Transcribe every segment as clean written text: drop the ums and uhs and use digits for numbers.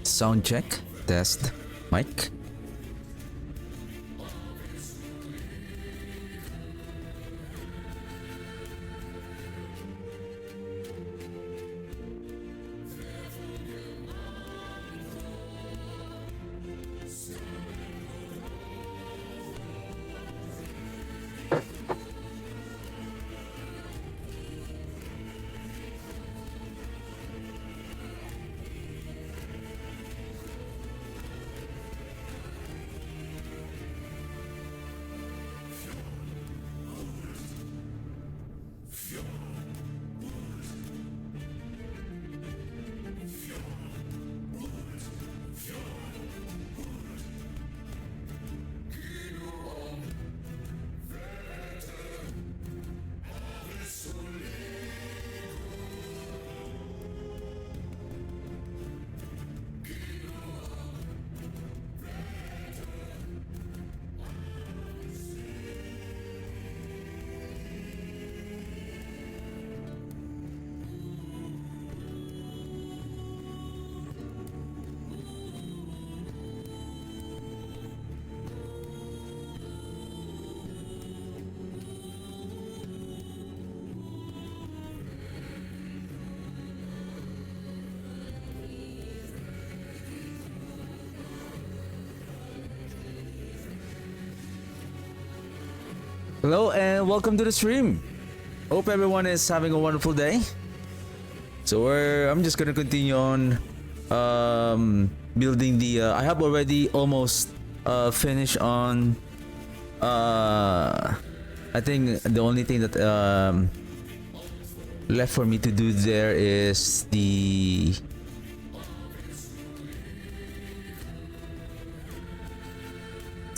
Sound check, test, mic. Hello and welcome to the stream. Hope everyone is having a wonderful day. So I'm just gonna continue on building the. I have already almost finished on I think the only thing that left for me to do there is the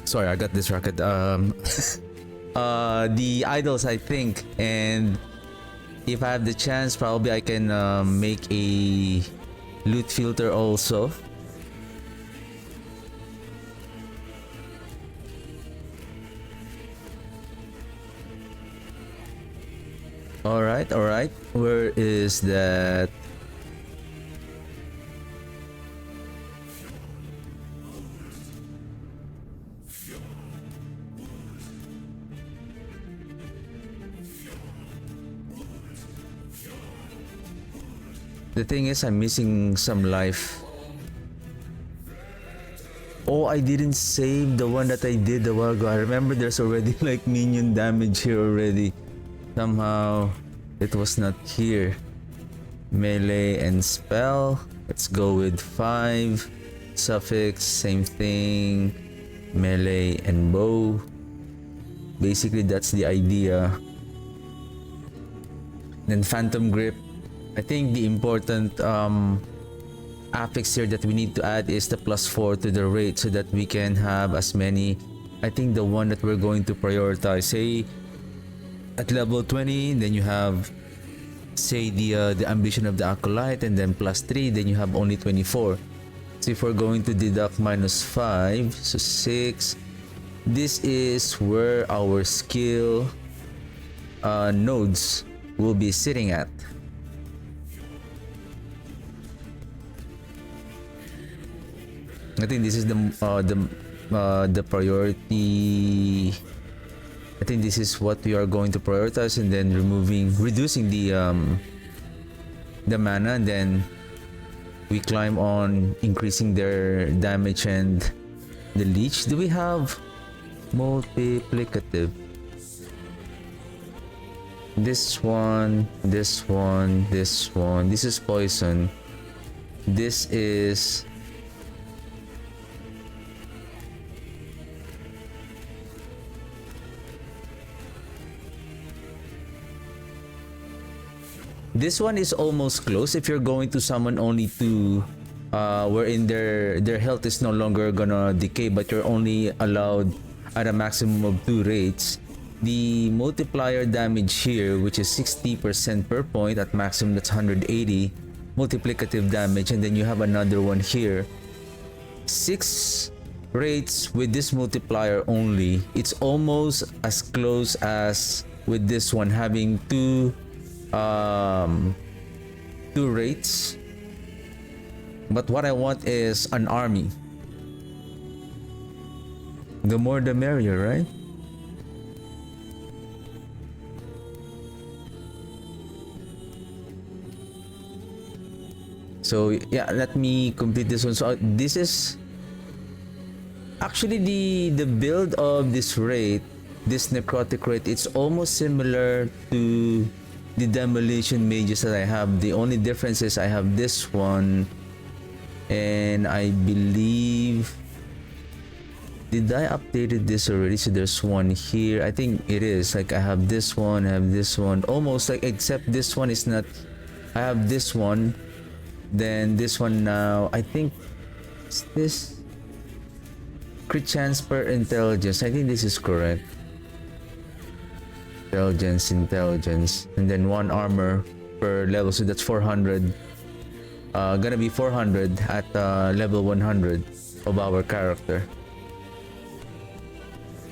sorry, I got distracted. The idols, I think, and if I have the chance, probably I can make a loot filter also. Alright, alright. Where is that? The thing is, I'm missing some life. Oh, I didn't save the one that I did a while ago. I remember there's already like minion damage here already. Somehow, it was not here. Melee and spell. Let's go with 5. Suffix, same thing. Melee and bow. Basically, that's the idea. Then Phantom Grip. I think the important affix here that we need to add is the +4 to the rate so that we can have as many. I think the one that we're going to prioritize, say at level 20, then you have say the ambition of the acolyte, and then +3, then you have only 24. So if we're going to deduct -5, so 6, this is where our skill nodes will be sitting at. I think this is the priority. I think this is what we are going to prioritize, and then reducing the mana, and then we climb on increasing their damage and the leech. Do we have multiplicative? This one, this one, this one. This is poison. This is this one is almost close if you're going to summon only 2, wherein their health is no longer gonna decay, but you're only allowed at a maximum of 2 rates. The multiplier damage here, which is 60% per point, at maximum that's 180 multiplicative damage, and then you have another one here, 6 rates with this multiplier only. It's almost as close as with this one, having 2 rates, but what I want is an army. The more the merrier, right? So yeah, let me complete this one. So this is actually the build of this Wraith, this necrotic Wraith. It's almost similar to the demolition mages that I have. The only difference is I have this one, and I believe, did I updated this already? So there's one here. I think it is. Like I have this one, I have this one, almost like, except this one is not. I have this one, then this one now. I think is this crit chance per intelligence. I think this is correct. Intelligence, and then 1 armor per level, so that's 400. Gonna be 400 at level 100 of our character.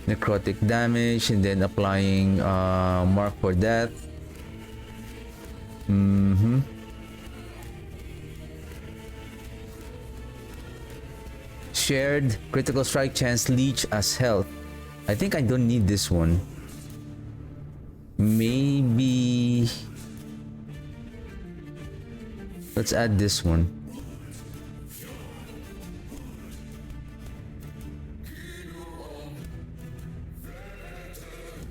Necrotic damage, and then applying mark for death. Shared critical strike chance, leech as health. I think I don't need this one. Maybe let's add this one.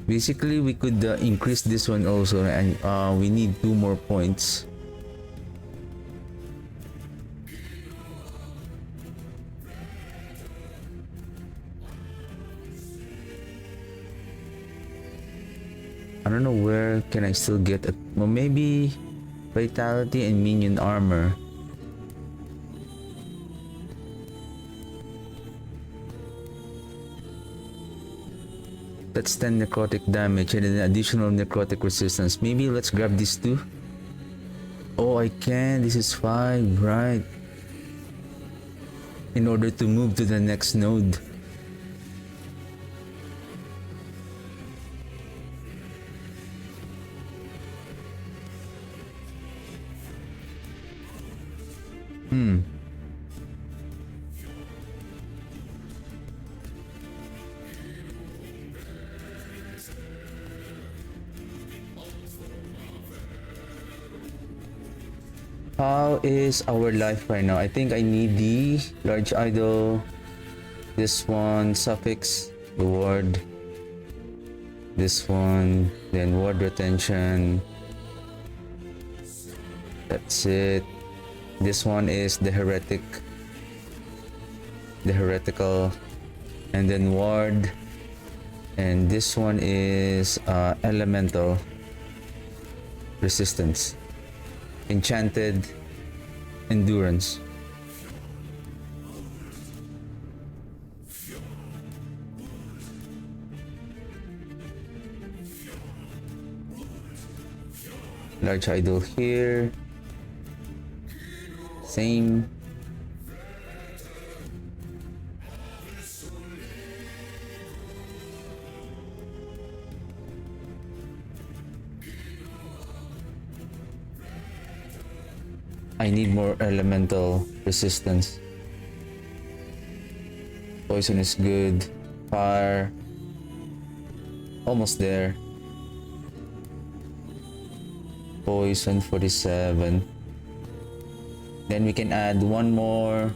Basically, we could increase this one also, and we need 2 more points. I don't know where can I still get it. Well, maybe vitality and minion armor. That's 10 necrotic damage and an additional necrotic resistance. Maybe let's grab these two. Oh, I can. This is 5, right? In order to move to the next node. How is our life right now? I think I need the large idol. This one, suffix, the ward. This one, then ward retention. That's it. This one is the heretic. The heretical. And then ward. And this one is elemental resistance. Enchanted endurance. Large idol here. Same. I need more elemental resistance. Poison is good. Fire. Almost there. Poison 47. Then we can add one more.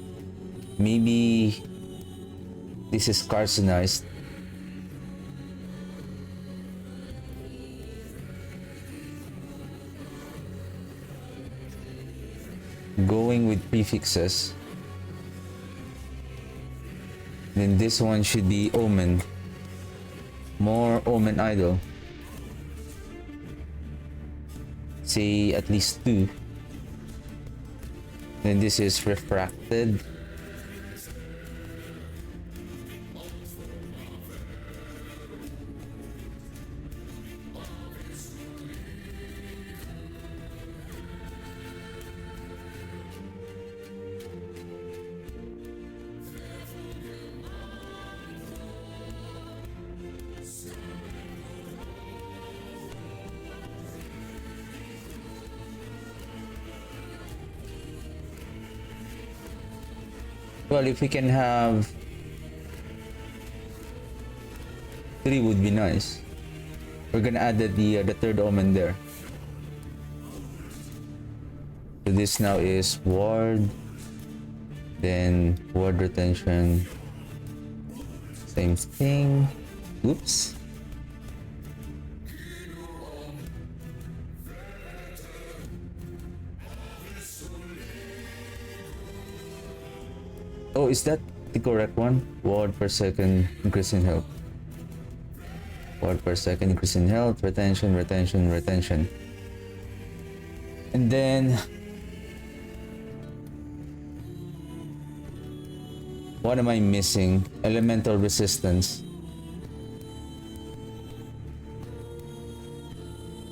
Maybe this is carcinized. Going with prefixes. Then this one should be omen. More omen idol. Say at least 2. Then this is refracted. Well, if we can have 3 would be nice. We're gonna add the third omen there. So this now is ward, then ward retention, same thing. Oops. Oh, is that the correct one? Ward per second, increase in health. Ward per second, increase in health, retention, retention, retention. And then what am I missing? Elemental resistance.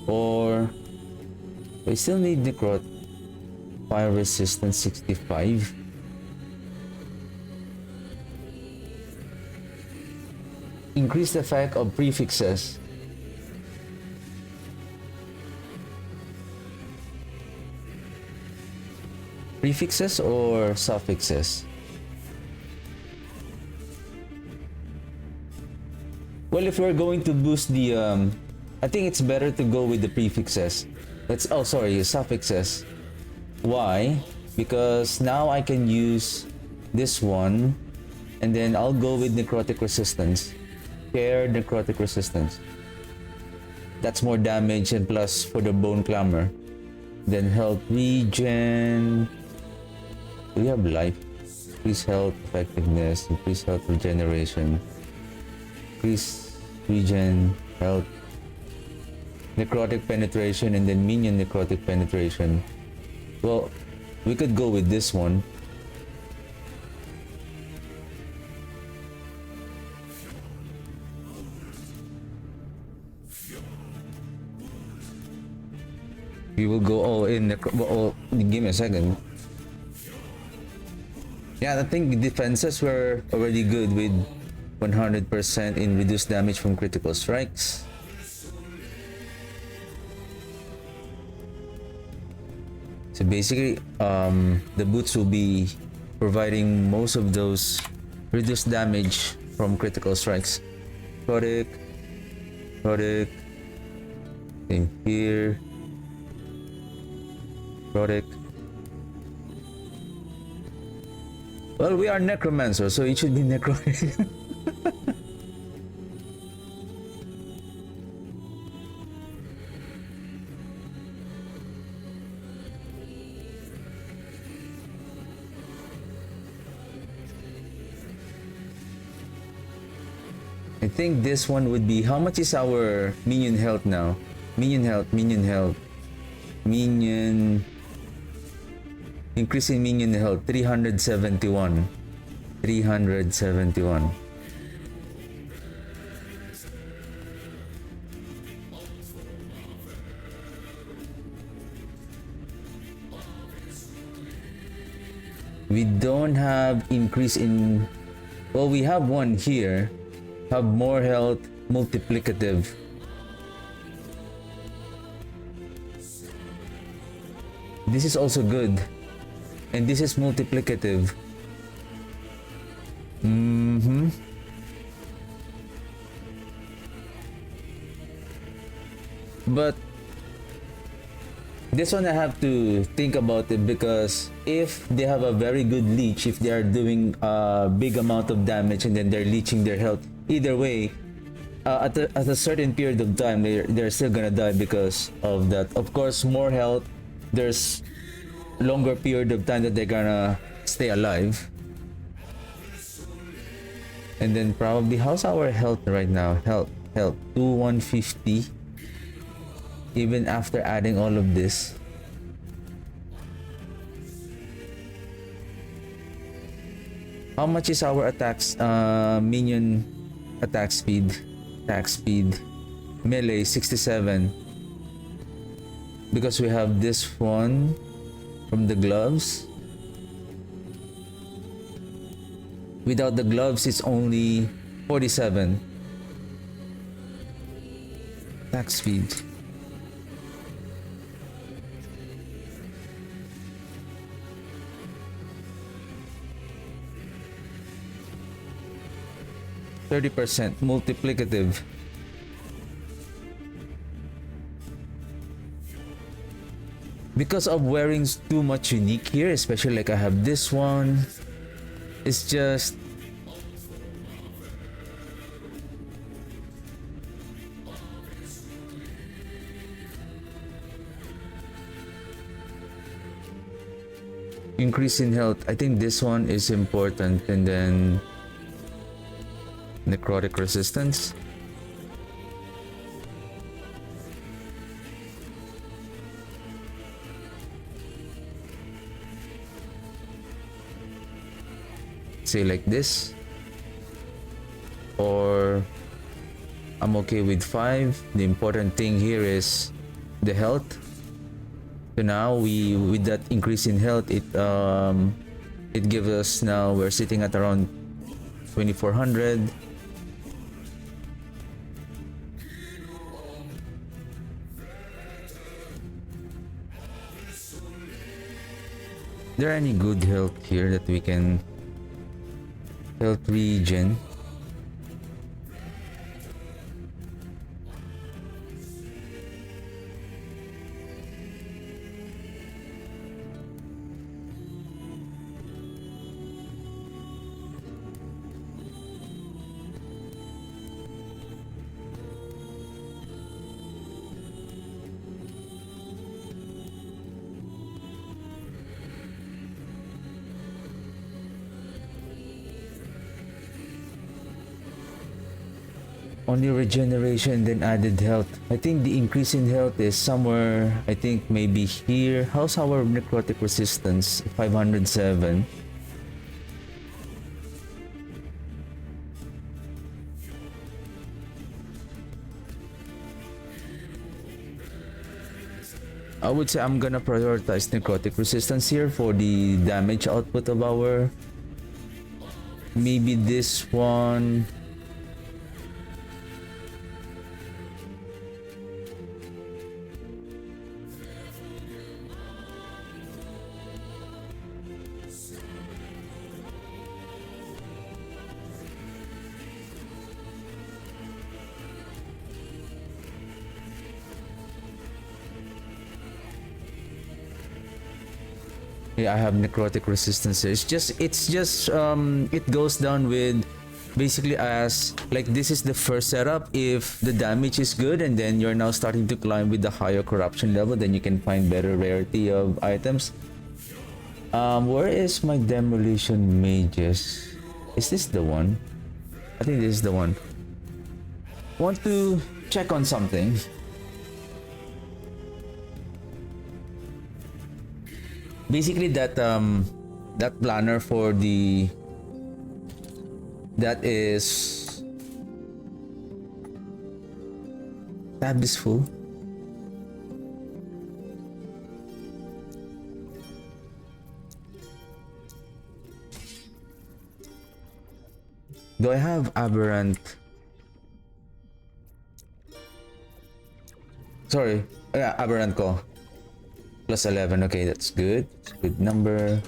Or I still need necrot. Fire resistance 65. Increased effect of prefixes. Prefixes or suffixes? Well, if we're going to boost the I think it's better to go with the prefixes. Suffixes. Why? Because now I can use this one and then I'll go with necrotic resistance. Share necrotic resistance. That's more damage and plus for the bone clamor. Then health regen. Do we have life? Increase health effectiveness. Increase health regeneration. Increase regen, health. necrotic penetration and then minion necrotic penetration. Well, we could go with this one. We will go all in. Give me a second. Yeah, I think defenses were already good with 100% in reduced damage from critical strikes. So basically, the boots will be providing most of those reduced damage from critical strikes. Product, same here. Product. Well, we are necromancer, so it should be necrotic. I think this one would be, how much is our minion health now? Minion health. Minion, increase in minion health, 371. We don't have increase in, well, we have one here. Have more health, multiplicative. This is also good. And this is multiplicative. But this one I have to think about it, because if they have a very good leech, if they are doing a big amount of damage and then they're leeching their health, either way, at a certain period of time, they're still gonna die because of that. Of course, more health, there's longer period of time that they're gonna stay alive. And then probably, how's our health right now? Health 2150. Even after adding all of this. How much is our attacks? Minion attack speed, melee 67, because we have this one from the gloves. Without the gloves, it's only 47 attack speed. %, multiplicative. Because of wearing too much unique here, especially like I have this one, it's just increase in health. I think this one is important, and then necrotic resistance. Say like this, or I'm okay with 5. The important thing here is the health. So now with that increase in health, it gives us, now we're sitting at around 2400. There any good health here that we can health regen? Only regeneration, then added health. I think the increase in health is somewhere, I think maybe here. How's our necrotic resistance? 507. I would say I'm gonna prioritize necrotic resistance here for the damage output of our... Maybe this one... Yeah, I have necrotic resistance here. It goes down with basically as like this is the first setup. If the damage is good and then you're now starting to climb with the higher corruption level, then you can find better rarity of items. Where is my demolition mages? Is this the one? I think this is the one. Want to check on something. Basically that planner for the... That is... Tab is full. Do I have aberrant? Sorry, yeah, aberrant ko. Plus 11, okay, that's good. It's a good number.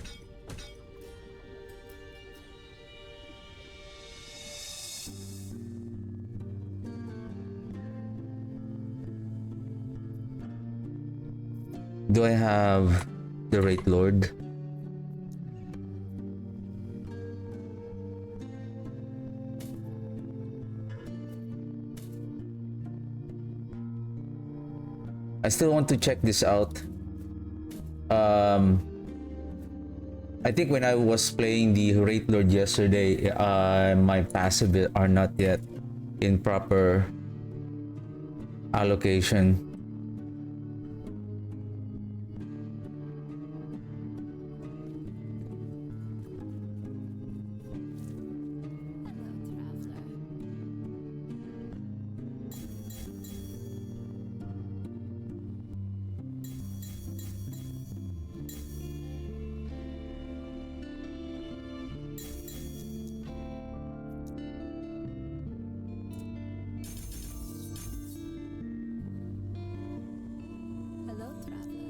Do I have the Wraith Lord? I still want to check this out. I think when I was playing the Wraith Lord yesterday, my passive are not yet in proper allocation.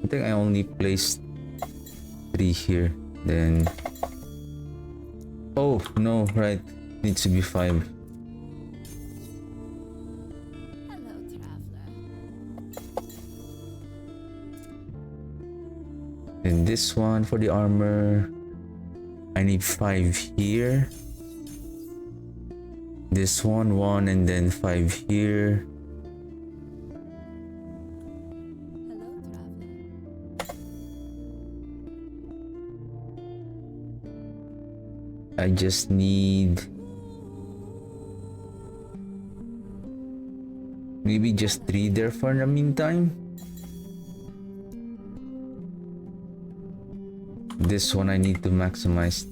I think I only placed 3 here. Then... Oh, no, right. Needs to be 5. Hello, traveler. Then this one for the armor. I need 5 here. This one, 1, and then 5 here. I just need maybe just 3 there for the meantime. This one I need to maximize.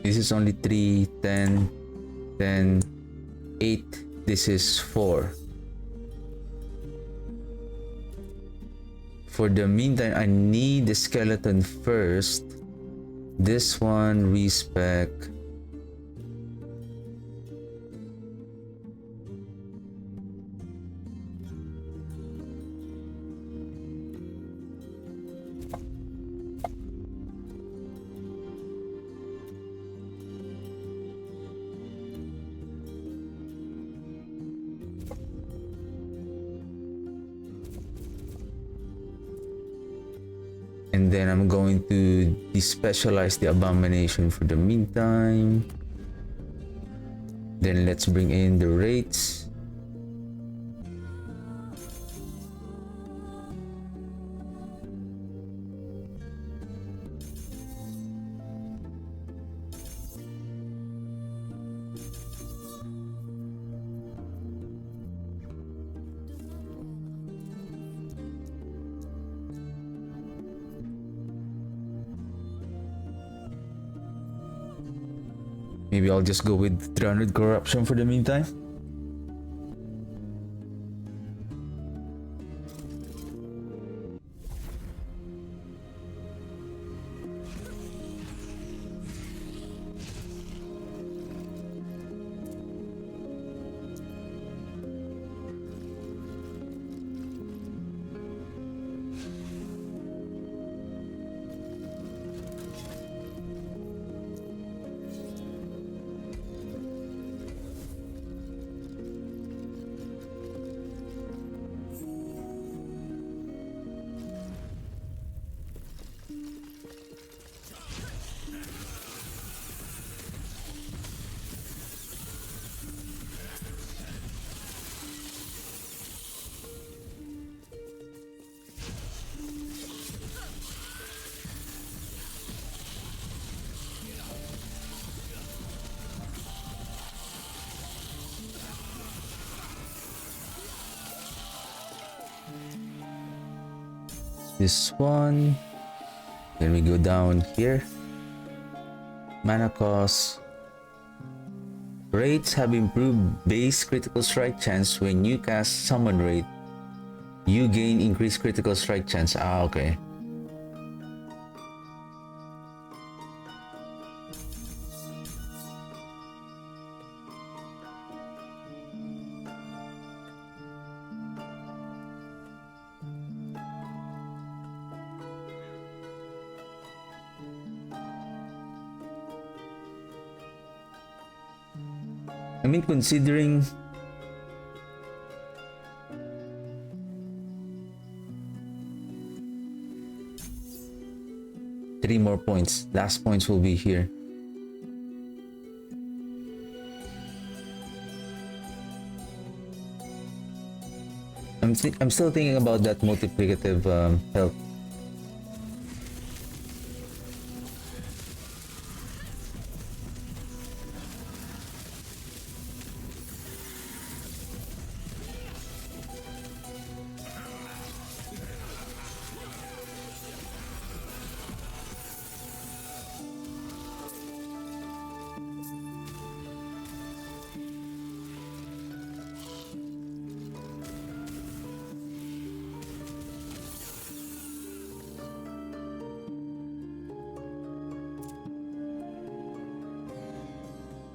This is only 3, 10, 10, 8. This is 4. For the meantime, I need the skeleton first. This one, respec. And then I'm going to despecialize the abomination for the meantime. Then let's bring in the Wraiths. Maybe I'll just go with 300 corruption for the meantime. This one. Then we go down here. Mana cost. Wraiths have improved base critical strike chance when you cast Summon Wraith. You gain increased critical strike chance. Ah, okay. I mean, considering three more points, last points will be here. I'm still thinking about that multiplicative health.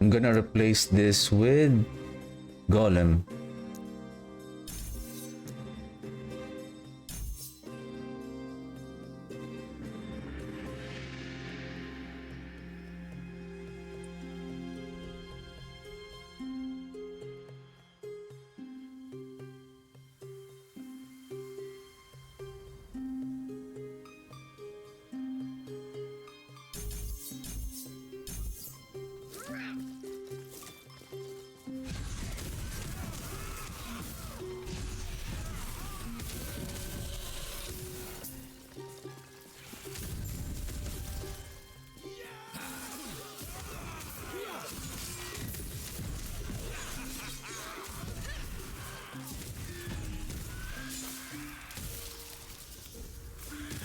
I'm gonna replace this with Golem.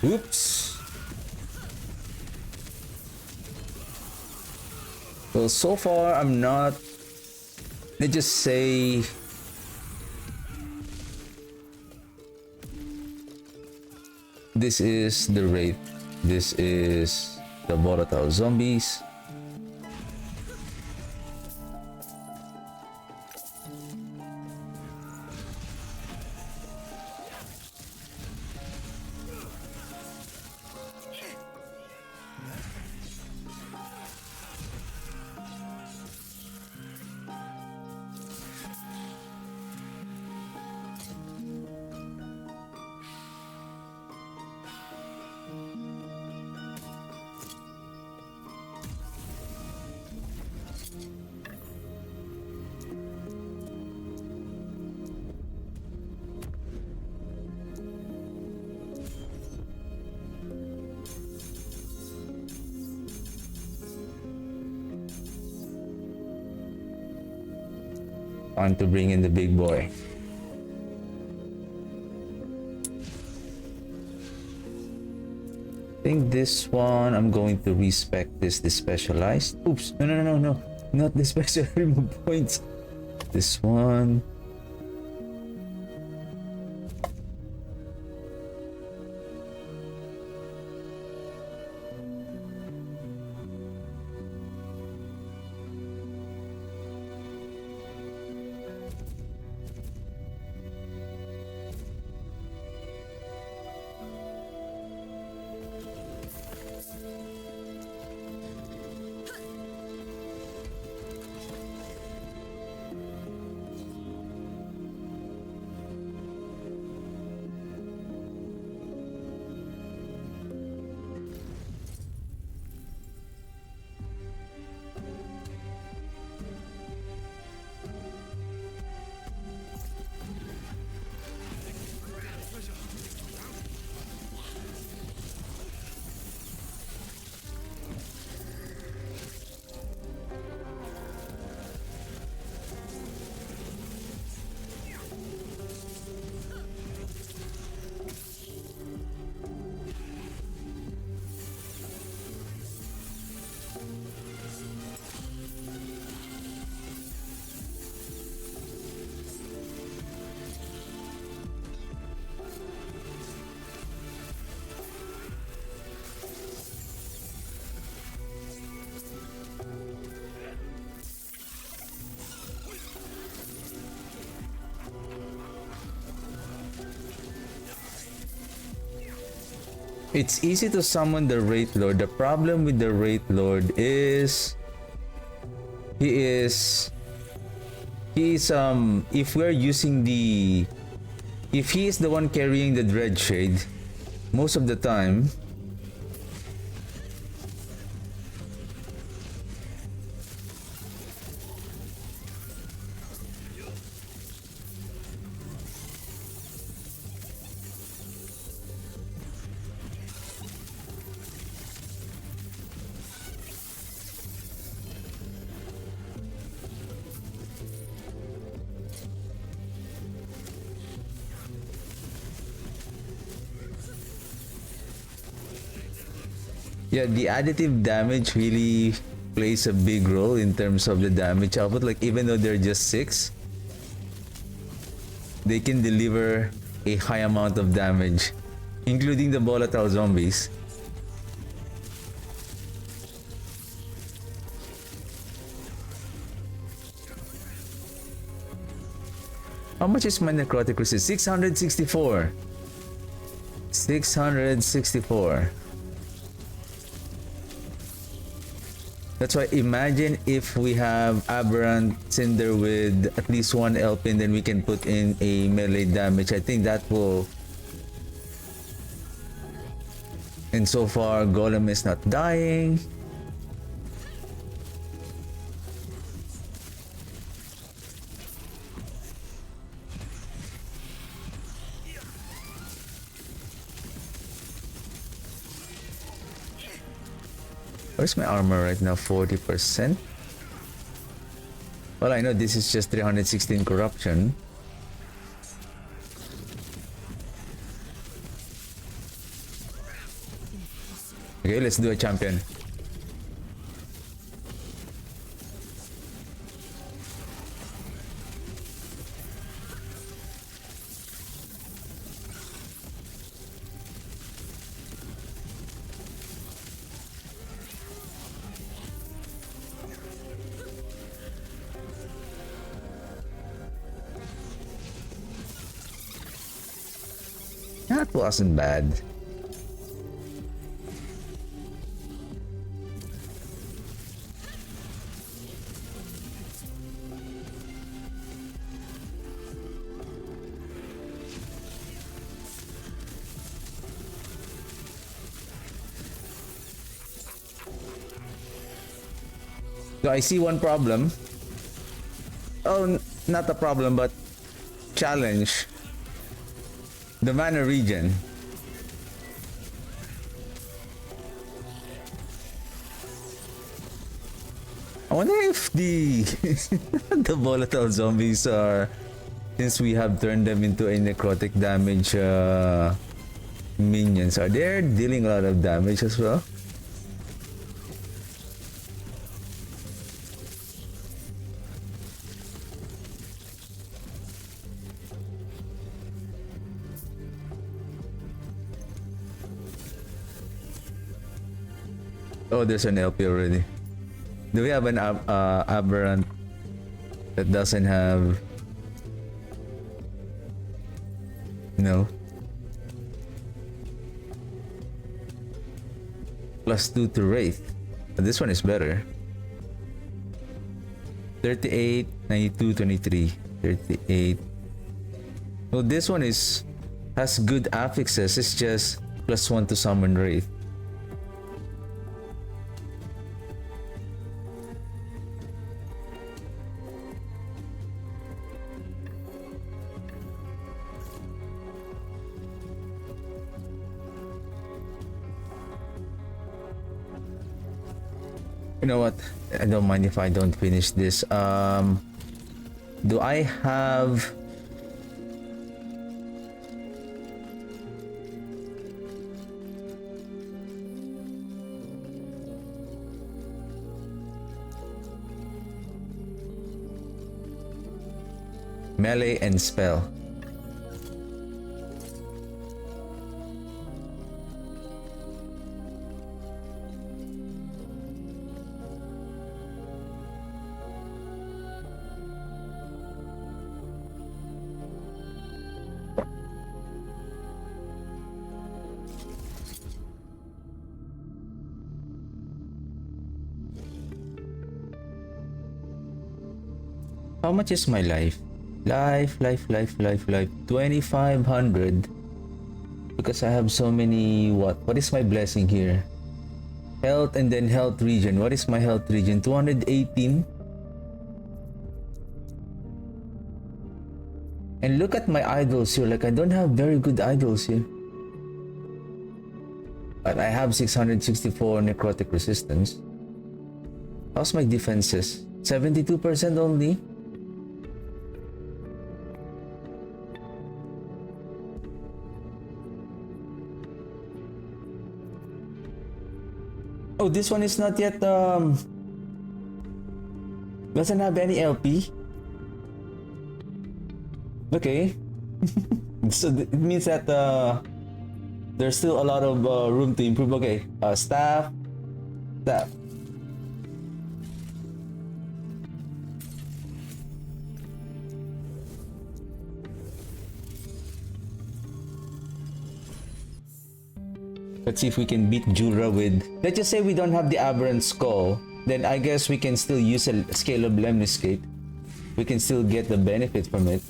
Oops. Well, so far I'm not. Let's just say this is the Wraith. This is the volatile zombies. Time to bring in the big boy. I think this one I'm going to respec this specialized. Oops, no, not the special remove points. This one. It's easy to summon the Wraith Lord. The problem with the Wraith Lord is he is if we're using the if he is the one carrying the Dread Shade most of the time, yeah, the additive damage really plays a big role in terms of the damage output. Like even though they're just 6, they can deliver a high amount of damage, including the volatile zombies. How much is my necrotic resist? 664. 664. That's why imagine if we have Aberrant Cinder with at least one Elpin, then we can put in a melee damage. I think that will... And so far, Golem is not dying. Where's my armor right now? 40%. Well, I know this is just 316 corruption. Okay, let's do a champion. That wasn't bad. So I see one problem. Oh, not a problem, but challenge. The mana regen. I wonder if the the volatile zombies are, since we have turned them into a necrotic damage minions, are they dealing a lot of damage as well? Oh, there's an LP already. Do we have an aberrant that doesn't have? No. +2 to Wraith. But this one is better. 38, 92, 23. 38. Well, this one has good affixes. It's just +1 to summon Wraith. You know what? I don't mind if I don't finish this. Do I have melee and spell? How much is my life? Life. 2,500. Because I have so many. What is my blessing here? Health and then health region. What is my health region? 218. And look at my idols here. Like, I don't have very good idols here. But I have 664 necrotic resistance. How's my defenses? 72% only. Oh, this one is not yet doesn't have any LP. Okay. So it means that there's still a lot of room to improve. Okay. Staff. Let's see if we can beat Julra with... Let's just say we don't have the Aberrant Skull. Then I guess we can still use a Scalable Lemniscate. We can still get the benefit from it.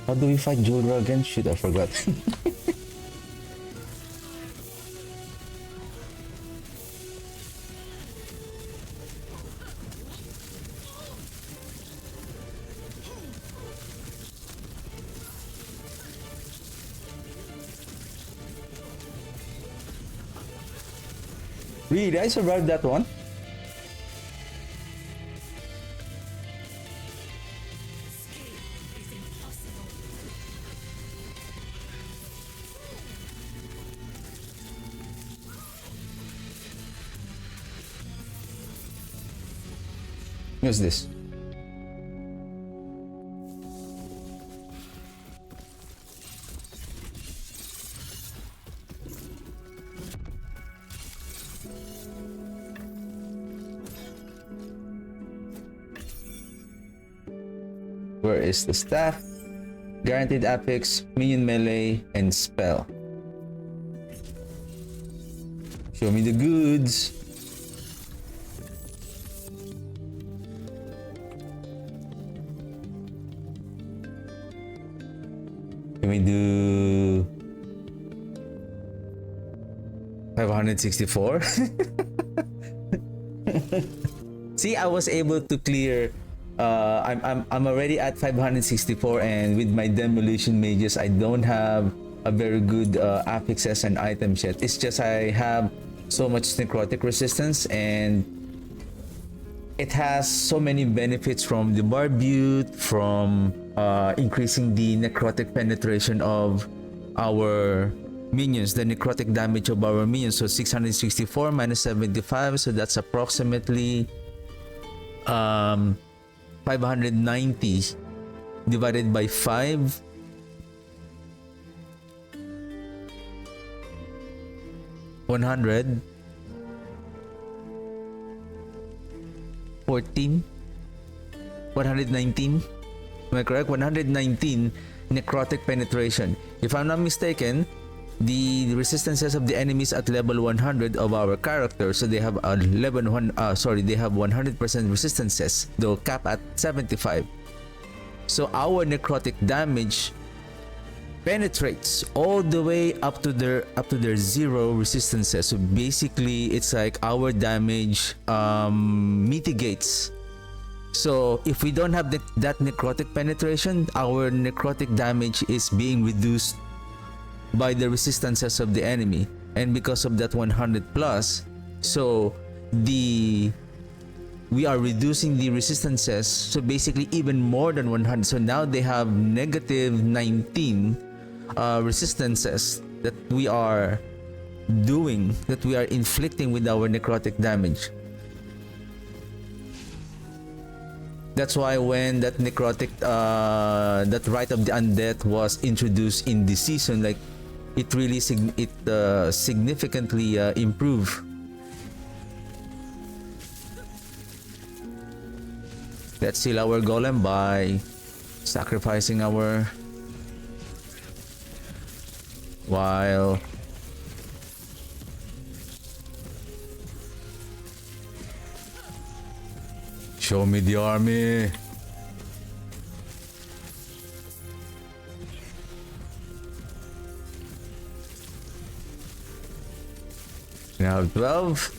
How do we fight Julra again? Shoot, I forgot. Really, did I survive that one? What's this? Where is the staff? Guaranteed affix, minion melee, and spell. Show me the goods. Can we do 564? See, I was able to clear I'm already at 564, and with my demolition mages, I don't have a very good affixes and items yet. It's just I have so much necrotic resistance, and it has so many benefits from the barbute, from increasing the necrotic penetration of our minions, the necrotic damage of our minions. So 664 minus 75, so that's approximately 590 divided by 5. 100 14 119, am I correct? 119 necrotic penetration. If I'm not mistaken, the resistances of the enemies at level 100 of our character, so they have they have 100% resistances, though cap at 75. So our necrotic damage penetrates all the way up to their zero resistances. So basically, it's like our damage mitigates. So if we don't have that necrotic penetration, our necrotic damage is being reduced by the resistances of the enemy, and because of that 100 plus, so we are reducing the resistances, so basically even more than 100. So now they have negative 19 resistances that we are inflicting with our necrotic damage. That's why when that necrotic that Rite of the Undead was introduced in this season, like it really significantly improved. Let's seal our golem by sacrificing our while show me the army. Now 12.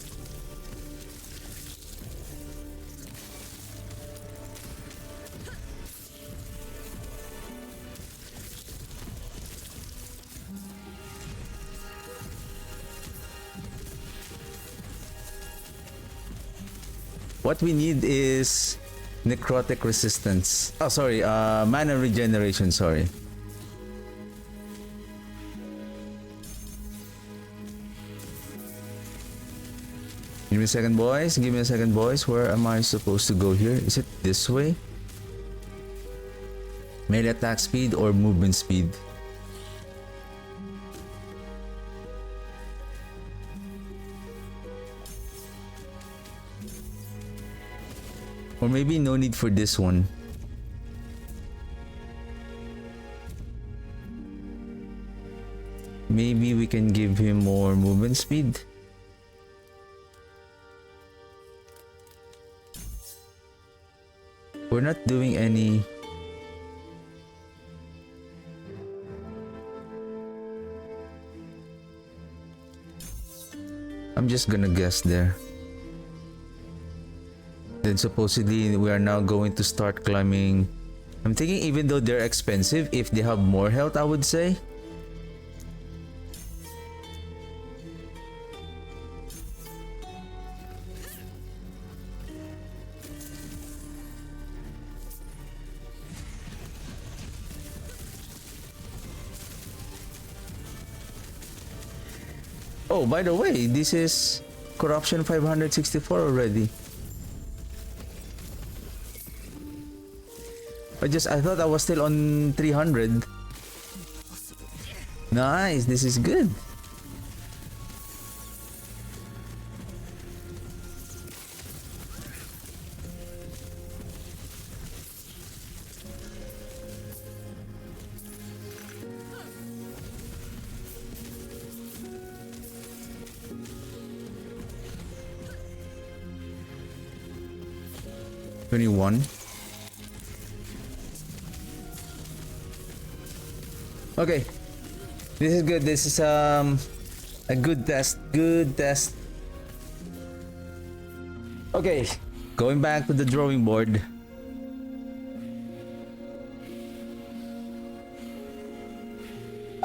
What we need is necrotic resistance. Oh, sorry, mana regeneration, sorry. Give me a second, boys. Give me a second, boys. Where am I supposed to go here? Is it this way? Melee attack speed or movement speed? Or maybe no need for this one. Maybe we can give him more movement speed. We're not doing any. I'm just gonna guess there. Then supposedly we are now going to start climbing. I'm thinking even though they're expensive, if they have more health, I would say. Oh, by the way, this is corruption 564 already. I thought I was still on 300. Nice, this is good. $21. Okay, this is good. This is a good test. Good test. Okay, going back to the drawing board.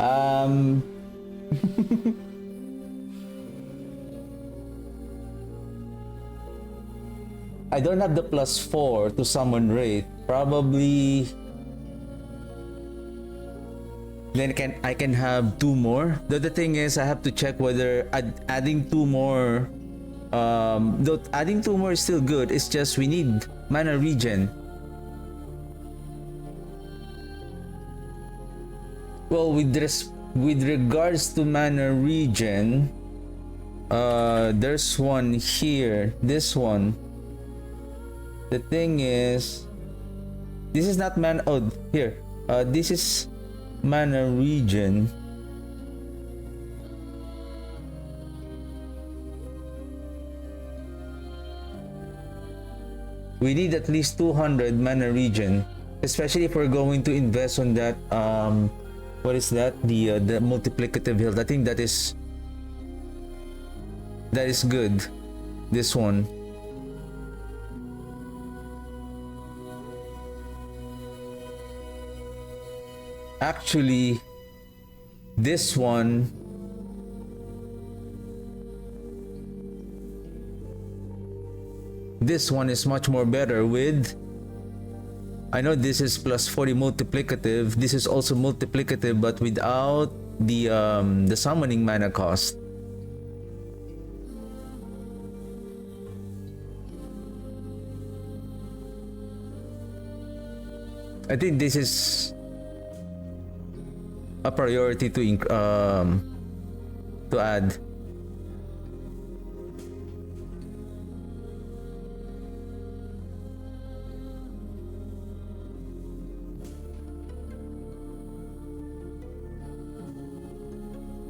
Um, I don't have the +4 to summon Wraith. Probably then I can have 2 more. The thing is I have to check whether adding 2 more though adding 2 more is still good. It's just we need mana regen. Well, with regards to mana regen, there's one here. This one. The thing is, this is not mana. Oh, here. This is mana regen. We need at least 200 mana regen, especially if we're going to invest on that. What is that? The multiplicative health. I think that is good. This one. Actually, this one is much more better with, I know this is +40 multiplicative, this is also multiplicative but without the summoning mana cost. I think this is a priority to add.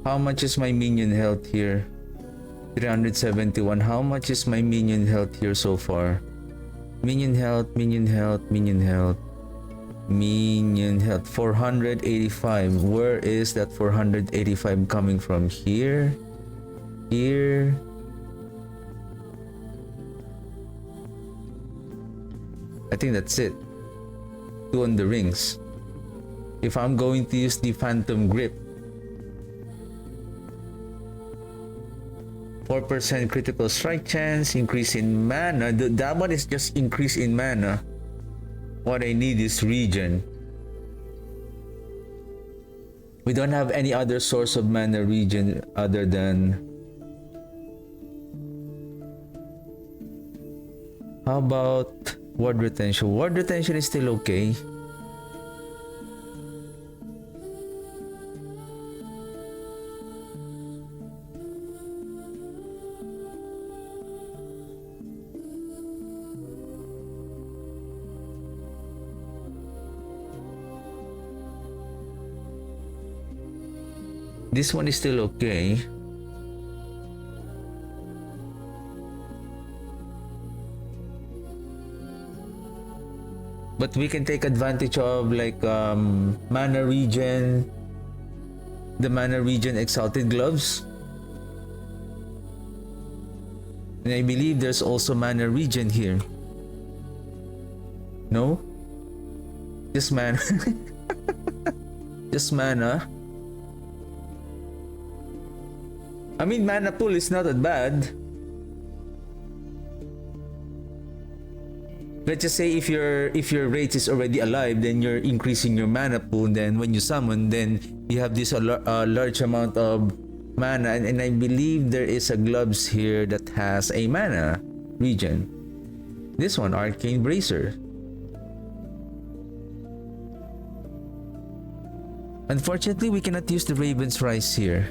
How much is my minion health here? 371. How much is my minion health here so far? Minion health, minion health, minion health. Minion health 485. Where is that 485 coming from? Here, here. I think that's it. 2 on the rings. If I'm going to use the phantom grip, 4% critical strike chance, increase in mana. That one is just increase in mana. What I need is regen. We don't have any other source of mana regen other than... How about ward retention? Ward retention is still okay. This one is still okay. But we can take advantage of like mana regen, the mana regen exalted gloves. And I believe there's also mana regen here. No? Just mana. Just mana. I mean, mana pool is not that bad. Let's just say if your Wraith is already alive, then you're increasing your mana pool. Then when you summon, then you have this large amount of mana. And I believe there is a gloves here that has a mana regen. This one, Arcane Bracer. Unfortunately, we cannot use the Raven's Rise here.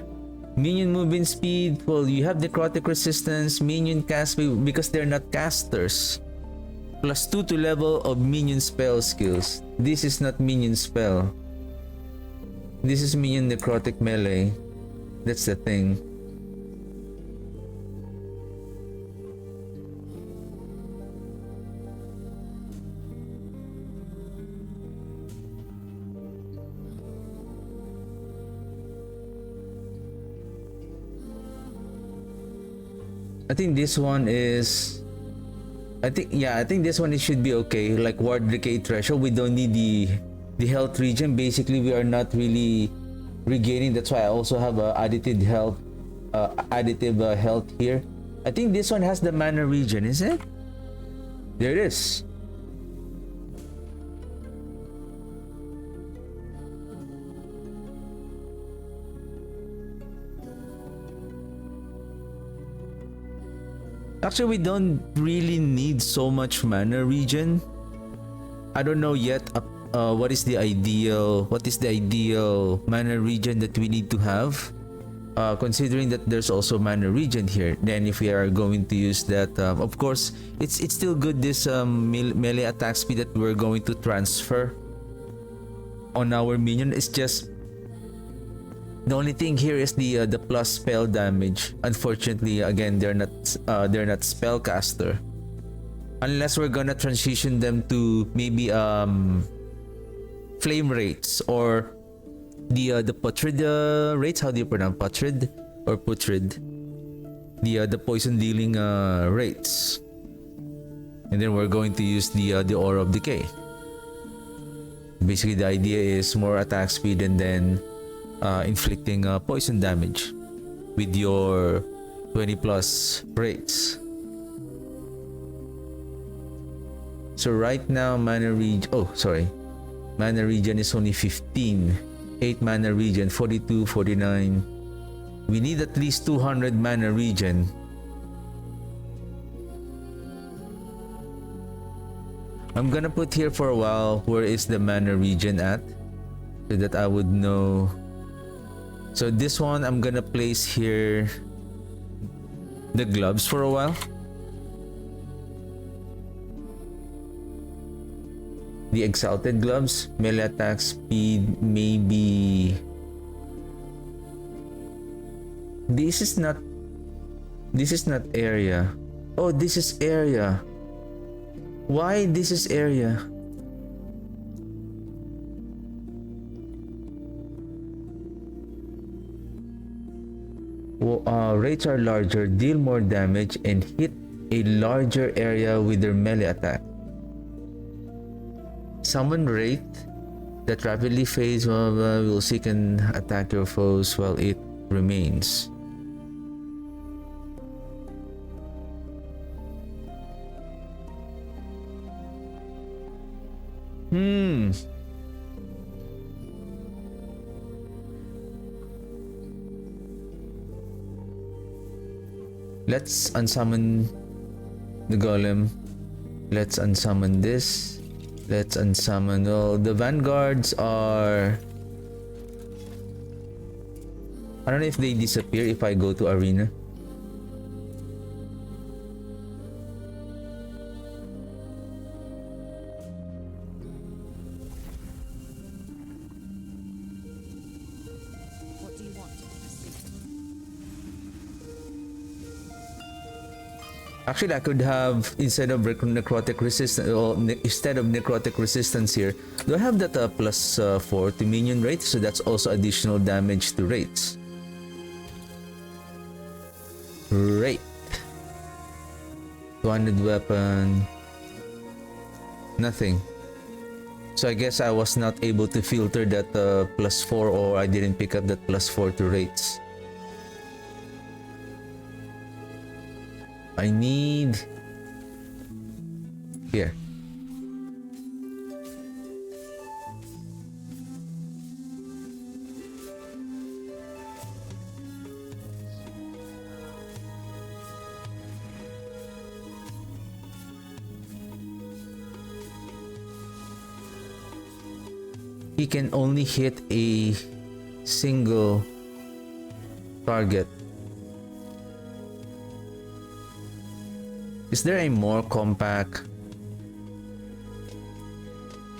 Minion movement speed, well, you have necrotic resistance, minion cast because they're not casters. +2 to level of minion spell skills. This is not minion spell. This is minion necrotic melee. That's the thing. I think this one is... I think this one it should be okay. Like Ward Decay Threshold, we don't need the health regen. Basically, we are not really regaining. That's why I also have additive health here. I think this one has the mana regen, is it? There it is. Actually, we don't really need so much mana regen. I don't know yet what is the ideal mana regen that we need to have. Considering that there's also mana regen here, then if we are going to use that, of course, it's still good, this melee attack speed that we're going to transfer on our minion. It's just the only thing here is the plus spell damage. Unfortunately, again, they're not spellcaster, unless we're gonna transition them to maybe flame rates or the putrid rates. How do you pronounce putrid or putrid? The poison dealing rates, and then we're going to use the aura of decay. Basically, the idea is more attack speed and then inflicting poison damage with your 20 plus rates. So right now mana regen is only 15. 8 mana regen, 42, 49. We need at least 200 mana regen. I'm gonna put here for a while where is the mana regen at, so that I would know. So this one I'm gonna place here the gloves for a while. The exalted gloves, melee attack speed, maybe. This is not area. Oh, this is area. Why this is area? Well, rates are larger, deal more damage, and hit a larger area with their melee attack. Summon Wraith that rapidly fades will seek and attack your foes while it remains. Let's unsummon the golem. Let's unsummon this. Let's unsummon all the vanguards are. I don't know if they disappear if I go to arena. What do you want? Actually, I could have, instead of necrotic resistance here, do I have that plus 4 to minion rate? So that's also additional damage to rates. Wraith. 200 weapon. Nothing. So I guess I was not able to filter that plus 4, or I didn't pick up that plus 4 to rates. I need here. He can only hit a single target. Is there a more compact?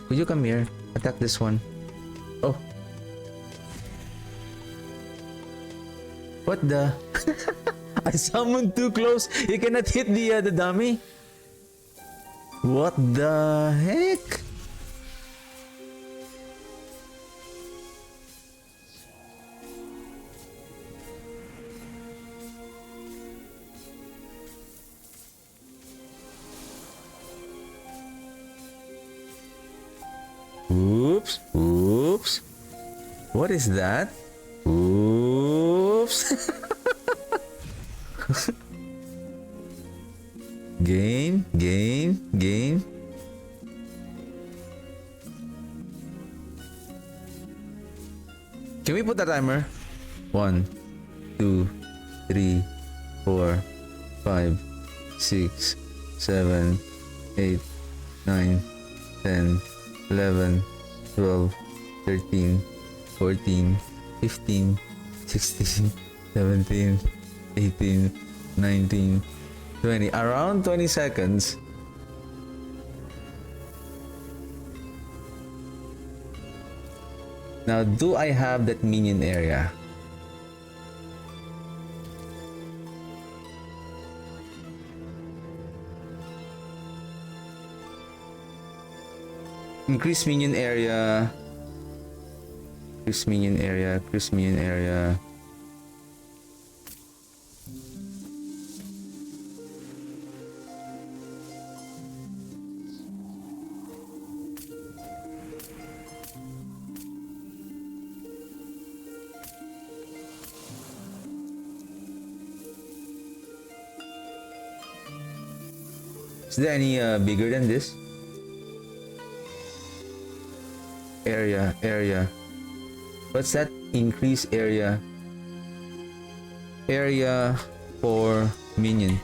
Could you come here? Attack this one. Oh. What the? I summoned too close. You cannot hit the dummy. What the heck? Oops. What is that? Oops. Game. Can we put a timer? 1, 2, 3, 4, 5, 6, 7, 8, 9, 10, 11, 12, 13, 14, 15, 16, 17, 18, 19, 20. Around 20 seconds. Now, do I have that minion area? Increase minion area. Increase minion area. Increase minion area. Is there any bigger than this? Area. What's that? Increase area. Area for minion.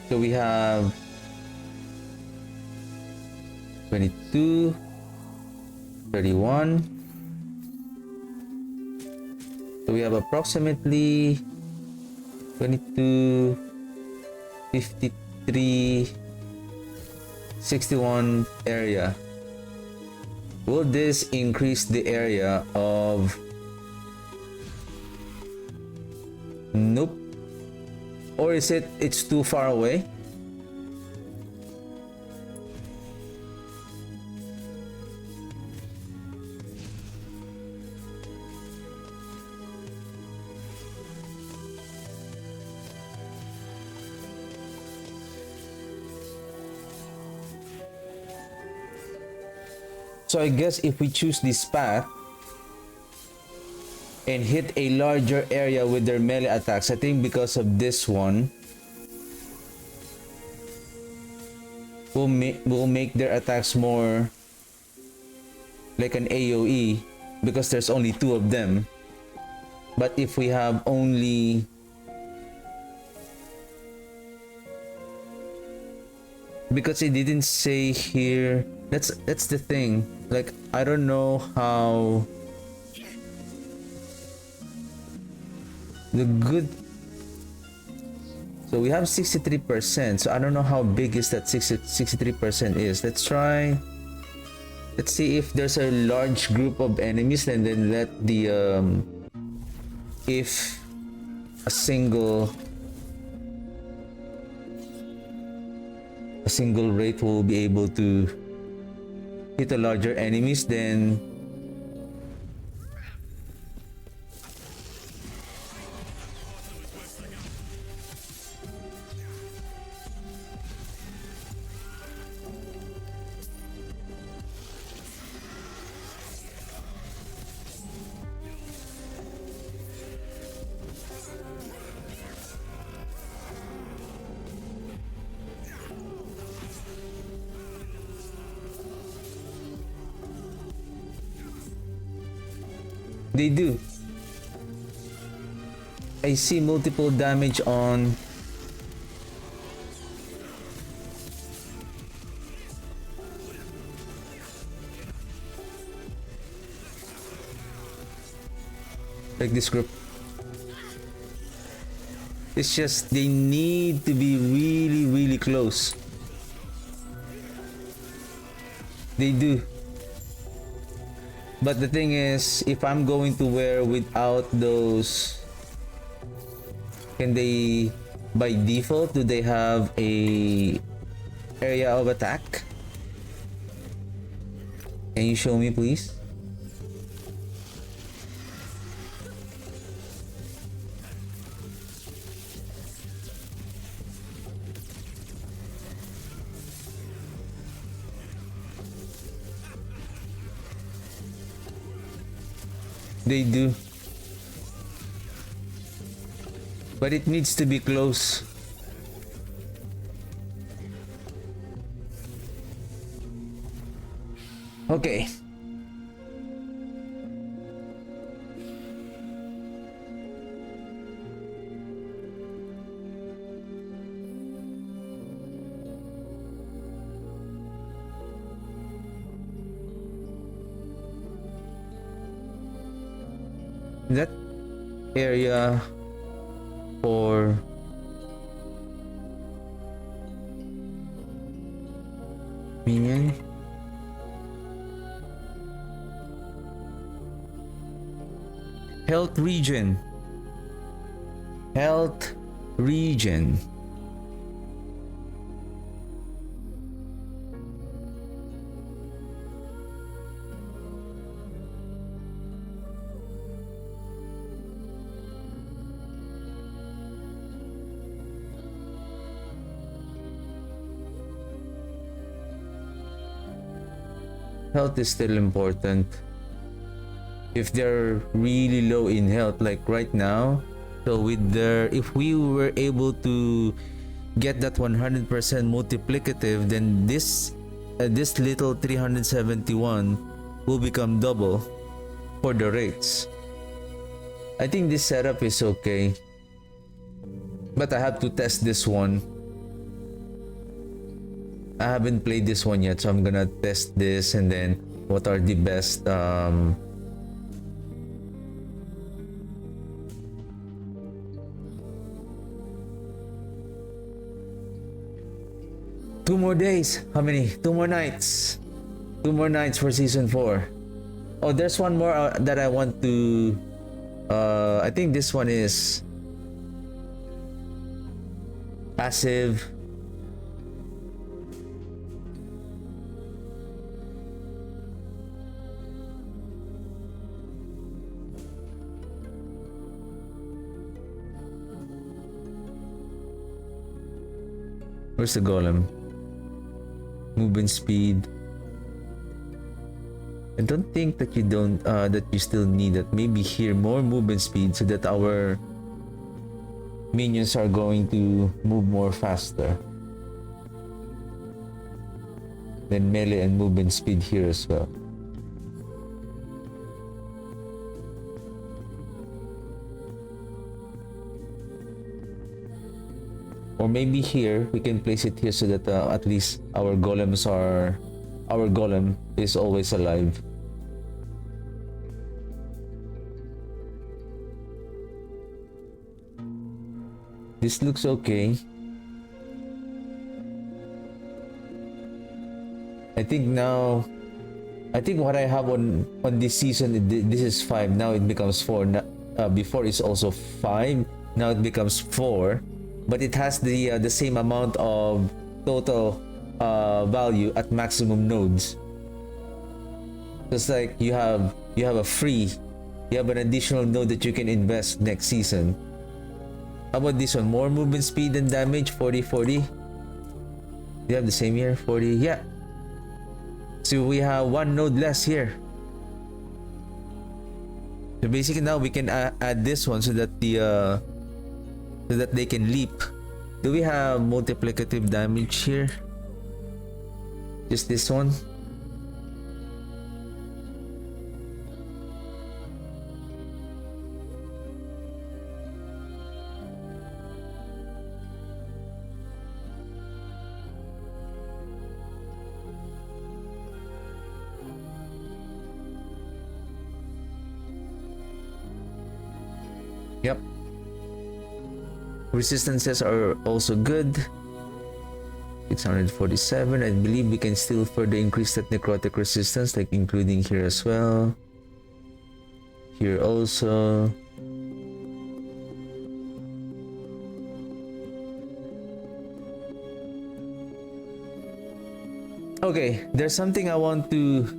So we have 22, 31. So we have approximately 22, 53, 61 area. Will this increase the area of... Nope. Or is it's too far away? So I guess if we choose this path and hit a larger area with their melee attacks, I think because of this one, we'll make their attacks more like an AoE because there's only 2 of them. But if we have only... Because it didn't say here, that's the thing. Like, I don't know how the good... So we have 63%, so I don't know how big is that 63% is. Let's try... Let's see if there's a large group of enemies, and then let the if a single Wraith will be able to hit a larger enemies, then they do. I see multiple damage on... like this group. It's just they need to be really close. They do. But the thing is, if I'm going to wear without those, can they, by default, do they have a area of attack? Can you show me, please? They do. But it needs to be close. Okay. That area for minion. Health region. Health region. Health is still important. If they're really low in health, like right now, so with their, if we were able to get that 100% multiplicative, then this little 371 will become double for the rates. I think this setup is okay, but I have to test this one. I haven't played this one yet, so I'm gonna test this, and then what are the best 2 more days. How many? 2 more nights. 2 more nights for season 4. Oh, there's one more that I want to I think this one is passive. Where's the golem? Movement speed. I don't think that you still need it. Maybe here more movement speed so that our minions are going to move more faster. Then melee and movement speed here as well. Or maybe here we can place it here so that at least our golem is always alive. This looks okay. I think what I have on this season, this is 5. Now it becomes 4. Before it's also 5. Now it becomes 4. But it has the same amount of total value at maximum nodes. Just like you have an additional node that you can invest next season. How about this one? More movement speed and damage, 40. You have the same here, 40. Yeah. So we have 1 node less here. So basically now we can add this one so that they can leap. Do we have multiplicative damage here? Just this one? Yep. Resistances are also good. 647. I believe we can still further increase that necrotic resistance, like including here as well. Here also. Okay, there's something I want to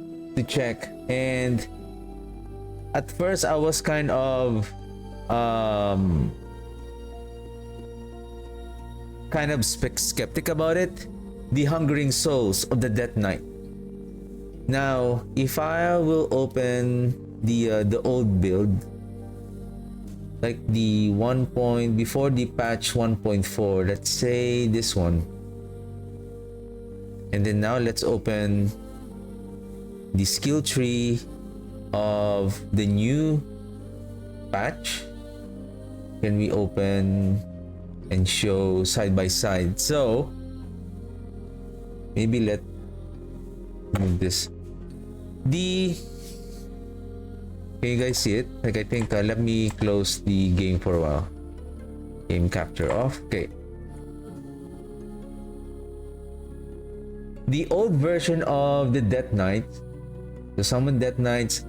check, and at first I was kind of skeptic about it. The Hungering Souls of the Death Knight. Now, if I will open the old build, like the 1 point before the patch 1.4. Let's say this one, and then now let's open the skill tree of the new patch. Can we open and show side by side? So maybe let move this. Can you guys see it? Like, I think let me close the game for a while. Game capture off. Okay. The old version of the Death Knight, the summon Death Knights.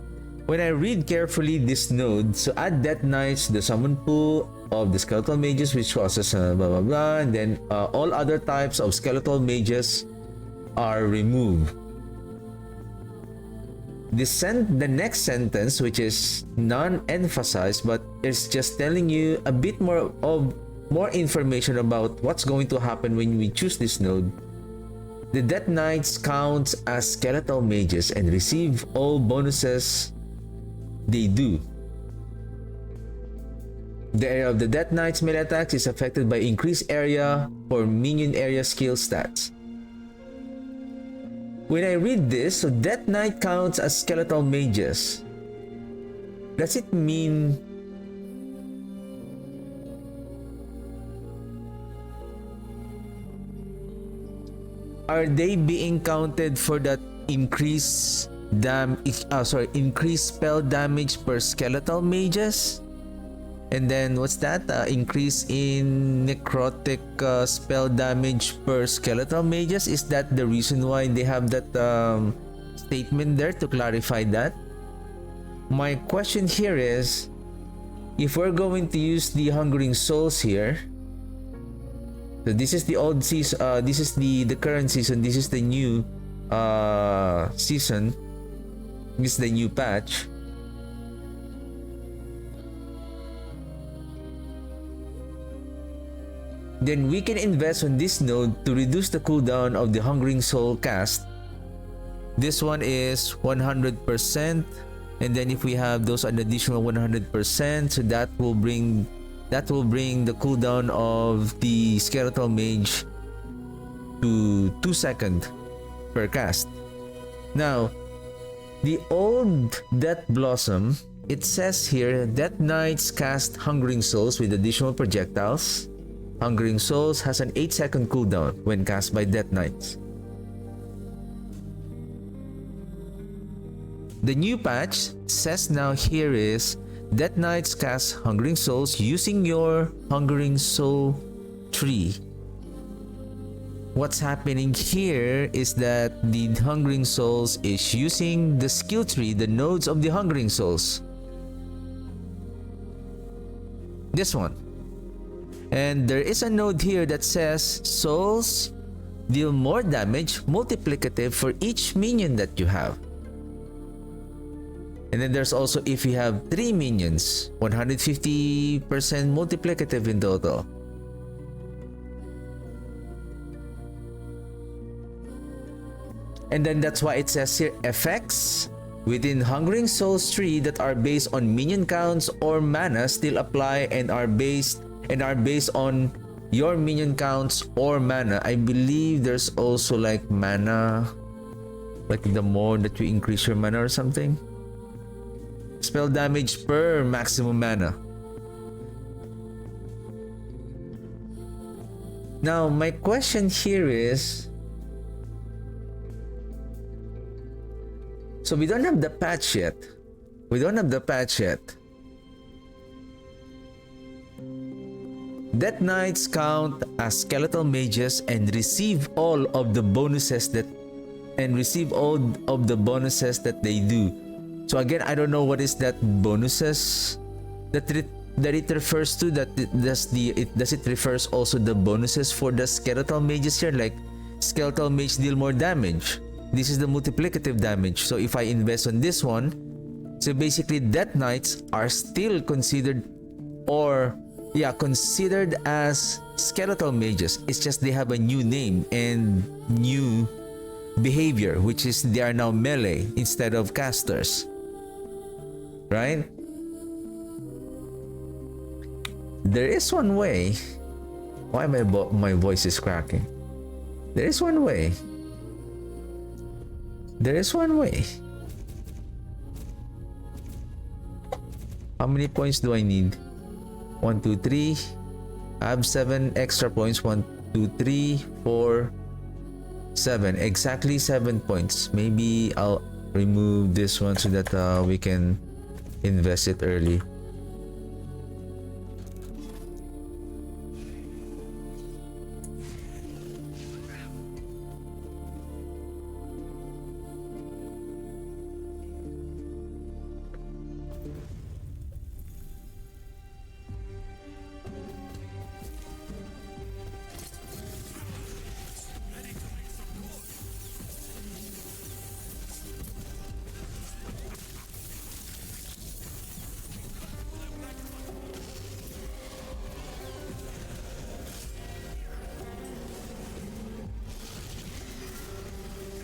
When I read carefully this node, so add Death Knights, the summon pool of the skeletal mages, which causes blah blah blah, and then all other types of skeletal mages are removed. The next sentence, which is non-emphasized, but it's just telling you a bit more information about what's going to happen when we choose this node. The Death Knights counts as skeletal mages and receive all bonuses they do. The area of the Death Knight's melee attacks is affected by increased area for minion area skill stats. When I read this, so Death Knight counts as skeletal mages. Does it mean are they being counted for that increased spell damage per skeletal mages? And then what's that? Increase in necrotic spell damage per skeletal mages? Is that the reason why they have that statement there to clarify that? My question here is, if we're going to use the Hungering Souls here, so this is the old season, this is the current season, this is the new season, this is the new patch. Then we can invest on this node to reduce the cooldown of the Hungering Soul cast. This one is 100%, and then if we have those an additional 100%, so that will bring the cooldown of the Skeletal Mage to 2 seconds per cast. Now, the old Death Blossom, it says here, Death Knights cast Hungering Souls with additional projectiles. Hungering Souls has an 8-second cooldown when cast by Death Knights. The new patch says now here is Death Knights cast Hungering Souls using your Hungering Soul tree. What's happening here is that the Hungering Souls is using the skill tree, the nodes of the Hungering Souls. This one. And there is a node here that says souls deal more damage multiplicative for each minion that you have. And then there's also if you have 3 minions, 150% multiplicative in total. And then that's why it says here effects within Hungering Souls tree that are based on minion counts or mana still apply and are based on your minion counts or mana. I believe there's also like mana, like the more that you increase your mana or something. Spell damage per maximum mana. Now my question here is, so we don't have the patch yet. Death Knights count as skeletal mages and receive all of the bonuses that they do. So again, I don't know what is that bonuses that it refers to. Does it refers also the bonuses for the skeletal mages here? Like skeletal mage deal more damage. This is the multiplicative damage. So if I invest on this one, so basically Death Knights are still considered as skeletal mages. It's just they have a new name and new behavior, which is they are now melee instead of casters. right? There is one way. Why my voice is cracking? There is one way. There is one way. How many points do I need? 1, 2, 3. I have 7 extra points. 1, 2, 3, 4, 7. Exactly 7 points. Maybe I'll remove this one so that we can invest it early.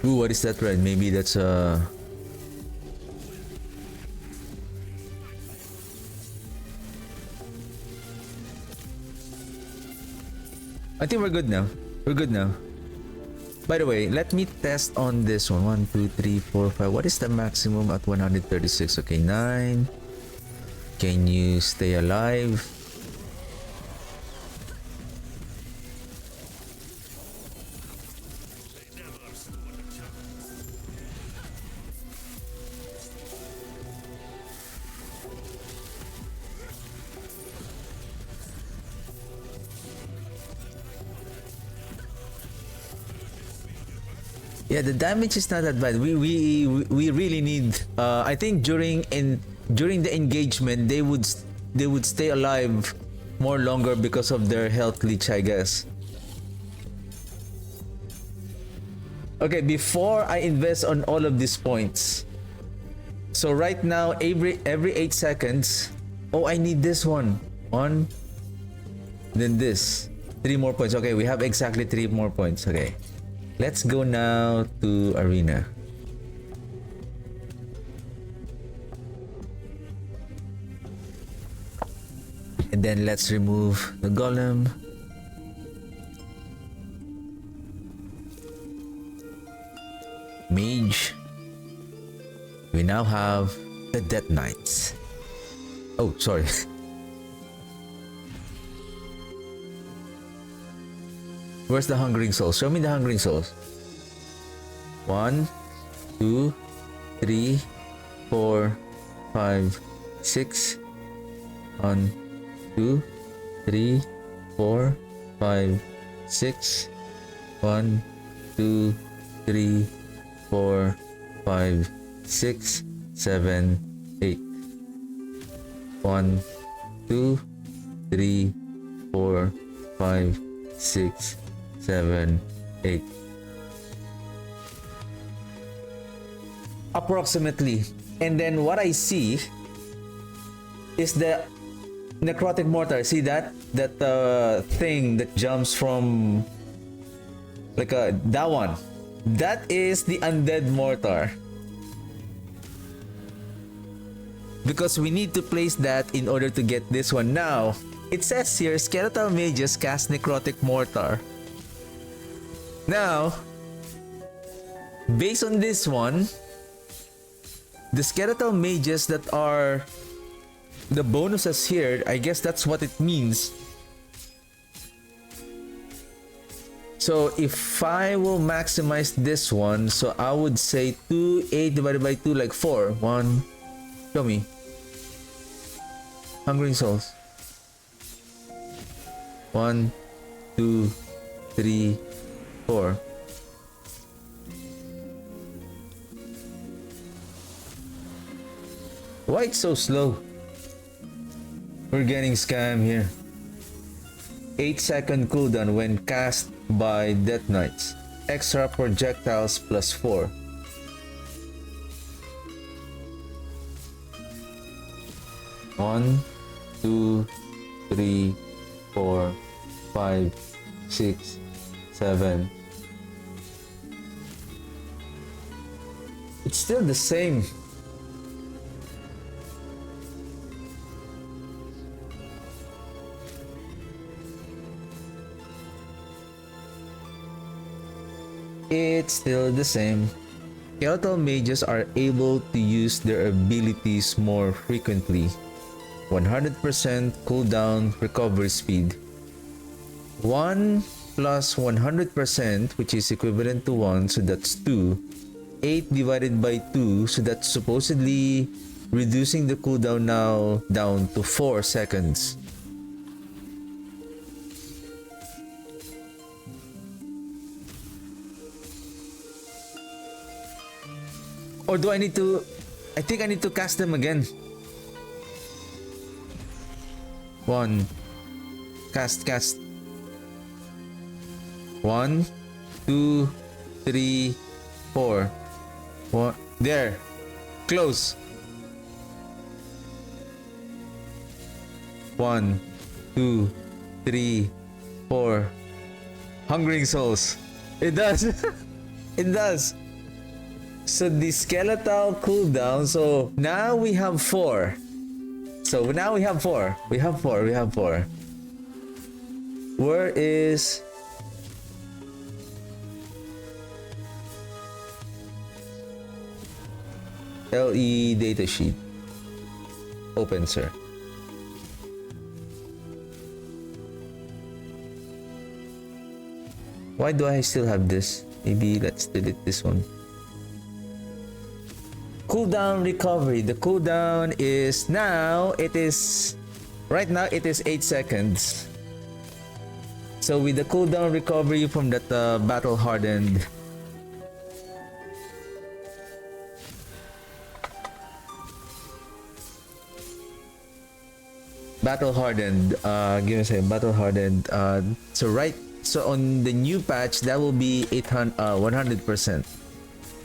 Ooh, what is that red? Maybe that's I think we're good now. We're good now. By the way, let me test on this one. 1, 2, 3, 4, 5. What is the maximum at 136? Okay, 9. Can you stay alive? Yeah, the damage is not that bad. We really need. I think during the engagement, they would stay alive more longer because of their health leech, I guess. Okay, before I invest on all of these points. So right now, every 8 seconds. Oh, I need this one. 1. Then this. 3 more points. Okay, we have exactly 3 more points. Okay. Let's go now to arena. And then let's remove the golem. Mage. We now have the Death Knights. Oh, sorry. Where's the Hungering Souls? Show me the Hungering Souls. 1, 2, 3, 4, 5, 6. 1, 2, 3, 4, 5, 6. 1, 2, 3, 4, 5, 6, 7, 8. 1, 2, 3, 4, 5, 6, 7, 8. Approximately. And then what I see is the necrotic mortar. See that thing that jumps from like that one. That is the undead mortar. Because we need to place that in order to get this one. Now, it says here, skeletal mages cast necrotic mortar. Now, based on this one, the skeletal mages that are the bonuses here, I guess that's what it means. So if I will maximize this one, so I would say 2, 8 divided by 2, like 4. 1, show me. Hungering Souls. 1, 2, 3, 4. Why it's so slow? We're getting scammed here. 8-second cooldown when cast by Death Knights. Extra projectiles plus 4. One, 2, 3, 4, 5, 6, 7. It's still the same. it's still the same. Skeletal mages are able to use their abilities more frequently. 100% cooldown recovery speed. 1 plus 100%, which is equivalent to 1, so that's 2. 8 divided by 2, so that's supposedly reducing the cooldown now down to 4 seconds. Or do I need to... I think I need to cast them again. 1. Cast. 1, 2, 3, 4. 1. There. Close. 1, 2, 3, 4. Hungering souls. It does. It does. So the skeletal cooldown. So now we have 4. So now we have 4. We have 4. Where is... LE datasheet. Open, sir. Why do I still have this? Maybe let's delete this one. Cooldown recovery. The cooldown is now, right now it is 8 seconds. So with the cooldown recovery from that battle hardened, give me a second. Battle hardened. So on the new patch, that will be 100%.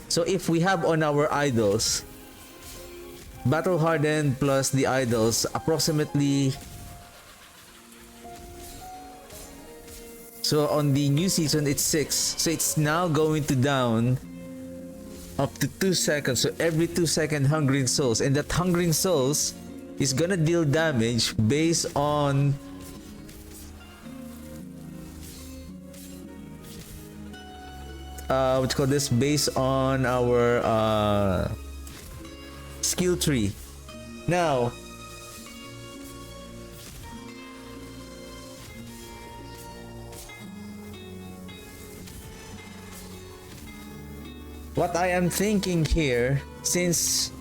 So if we have on our idols, battle hardened plus the idols, approximately. So on the new season, it's 6. So it's now going to down up to 2 seconds. So every 2-second hungering souls, and that hungering souls is gonna deal damage based on what you call this, based on our skill tree. Now what I am thinking here, since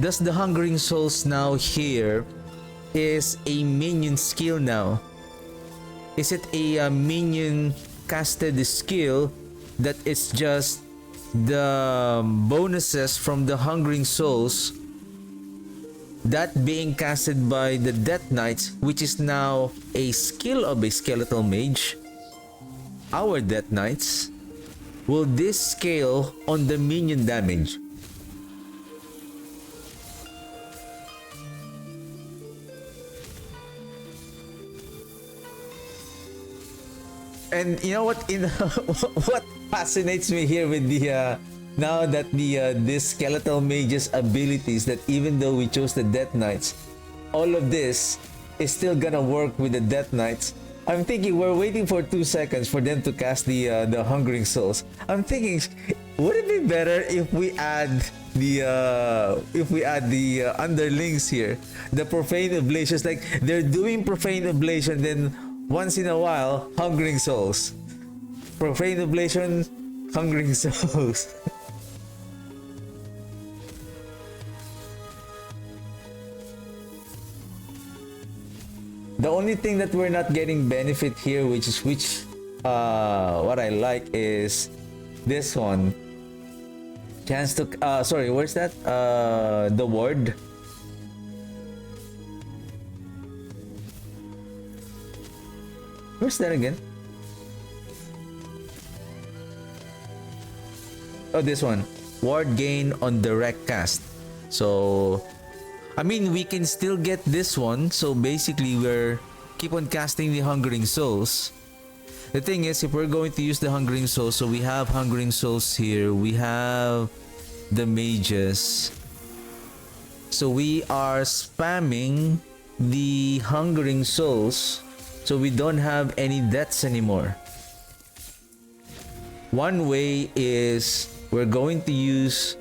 does the hungering souls now here is a minion skill now? Is it a minion casted skill that it's just the bonuses from the hungering souls that being casted by the Death Knights, which is now a skill of a skeletal mage, our Death Knights? Will this scale on the minion damage? And you know what? What fascinates me here with the now that the this skeletal mage's abilities, that even though we chose the Death Knights, all of this is still gonna work with the Death Knights. I'm thinking we're waiting for 2 seconds for them to cast the hungering souls. I'm thinking, would it be better if we add the underlings here, the profane oblations? Like they're doing profane oblation, then once in a while, hungering souls. Profane oblation, hungering souls. The only thing that we're not getting benefit here, which what I like, is this one. Chance to sorry, where's that? The ward. Where's that again? Oh, this one. Ward gain on direct cast. So, I mean, we can still get this one. So basically, we're keep on casting the hungering souls. The thing is, if we're going to use the hungering souls, so we have hungering souls here. We have the mages. So we are spamming the Hungering Souls, so we don't have any deaths anymore. One way is we're going to use,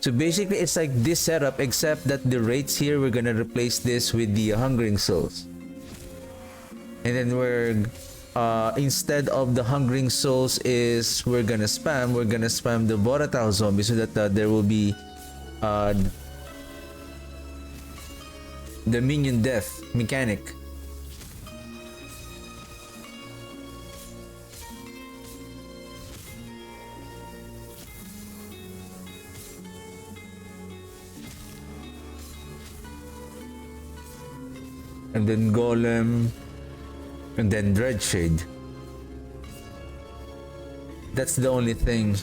so basically it's like this setup, except that the rates here, we're gonna replace this with the Hungering Souls. And then we're instead of the Hungering Souls is we're gonna spam the volatile zombie, so that there will be the minion death mechanic. And then Golem, and then Dreadshade. That's the only thing.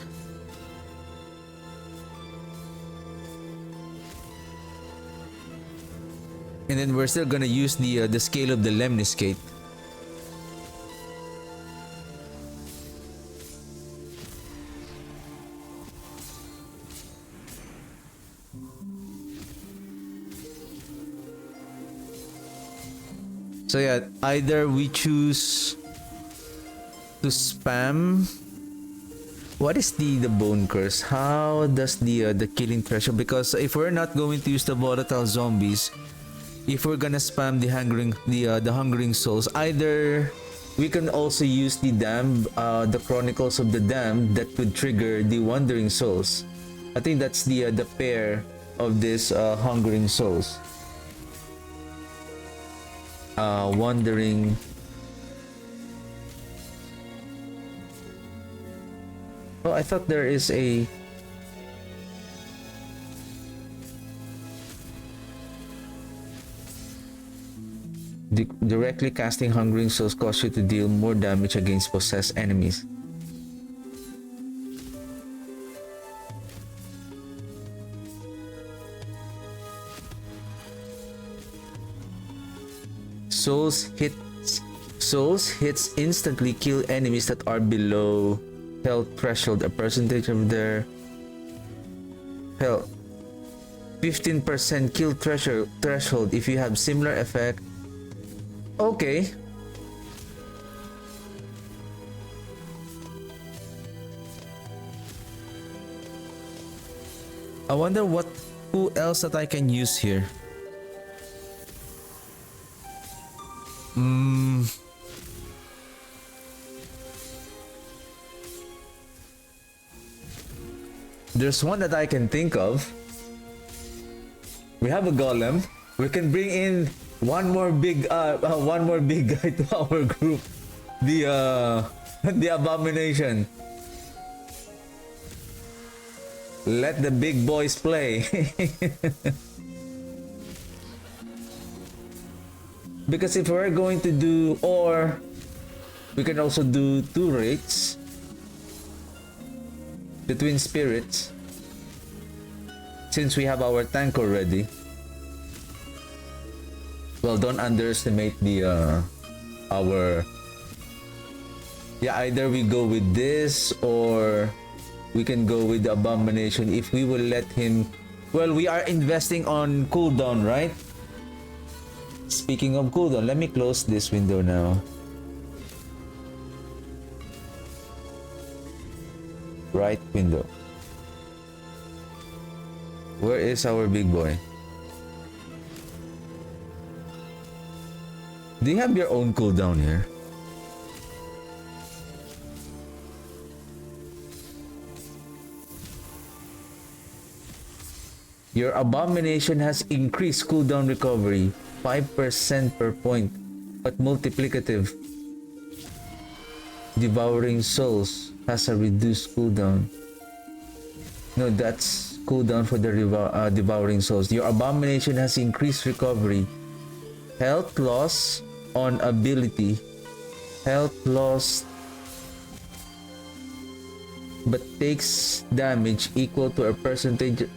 And then we're still gonna use the scale of the Lemniscate. So yeah, either we choose to spam. What is the bone curse? How does the killing threshold? Because if we're not going to use the volatile zombies, if we're gonna spam the hungering souls, either we can also use the chronicles of the damned that could trigger the wandering souls. I think that's the pair of this hungering souls. Wandering. Oh, I thought there is a. Directly casting Hungering Souls causes you to deal more damage against possessed enemies. Souls hits instantly kill enemies that are below health threshold. A percentage of their health. 15% kill threshold if you have similar effect. Okay. I wonder who else that I can use here. There's one that I can think of. We have a golem. We can bring in one more big guy to our group. The abomination. Let the big boys play. Because if we're going to do, or we can also do 2 rates. The twin spirits, since we have our tank already. Well, don't underestimate the either we go with this or we can go with the abomination if we will let him. Well, we are investing on cooldown, right? Speaking of cooldown, let me close this window now. Right window. Where is our big boy? Do you have your own cooldown here? Your abomination has increased cooldown recovery 5% per point, but multiplicative. Devouring Souls has a reduced cooldown. No, that's cooldown for the Devouring Souls. Your abomination has increased recovery. Health loss on ability. Health loss but takes damage equal to a percentage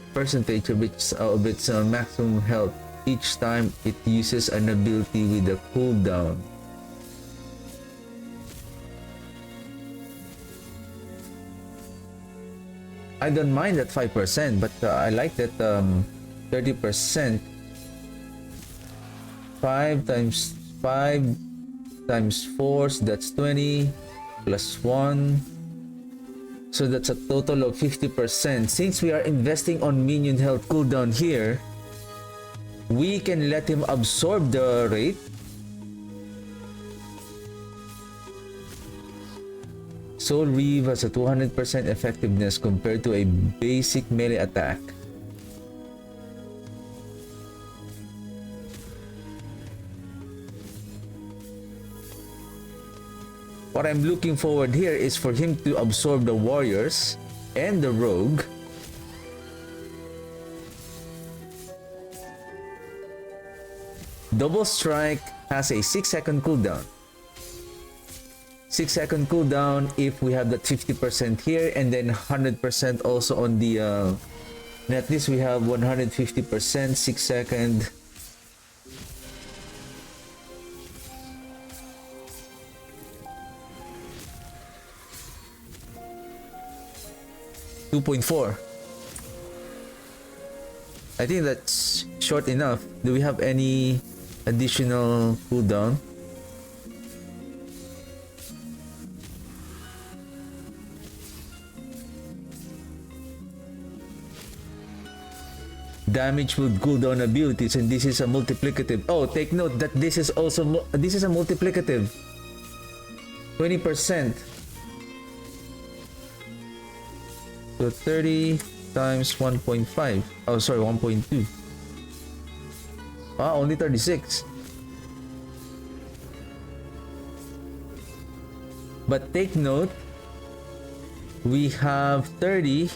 of its maximum health each time it uses an ability with a cooldown. I don't mind that 5%, but I like that 30%. 5 times 5 times 4, so that's 20 plus 1. So that's a total of 50%. Since we are investing on minion health cooldown here, we can let him absorb the Wraith. Soul Reave has a 200% effectiveness compared to a basic melee attack. What I'm looking forward here is for him to absorb the warriors and the rogue. Double Strike has a 6-second cooldown. 6-second cooldown if we have that 50% here, and then 100% also on the and at least we have 150%, 6-second. $2.4. I think that's short enough. Do we have any additional cooldown? Damage with cooldown abilities, and this is a multiplicative. Oh, take note that this is also this is a multiplicative. 20%. So 30 times 1.5. Oh, sorry, 1.2. Ah, only 36. But take note, we have 30,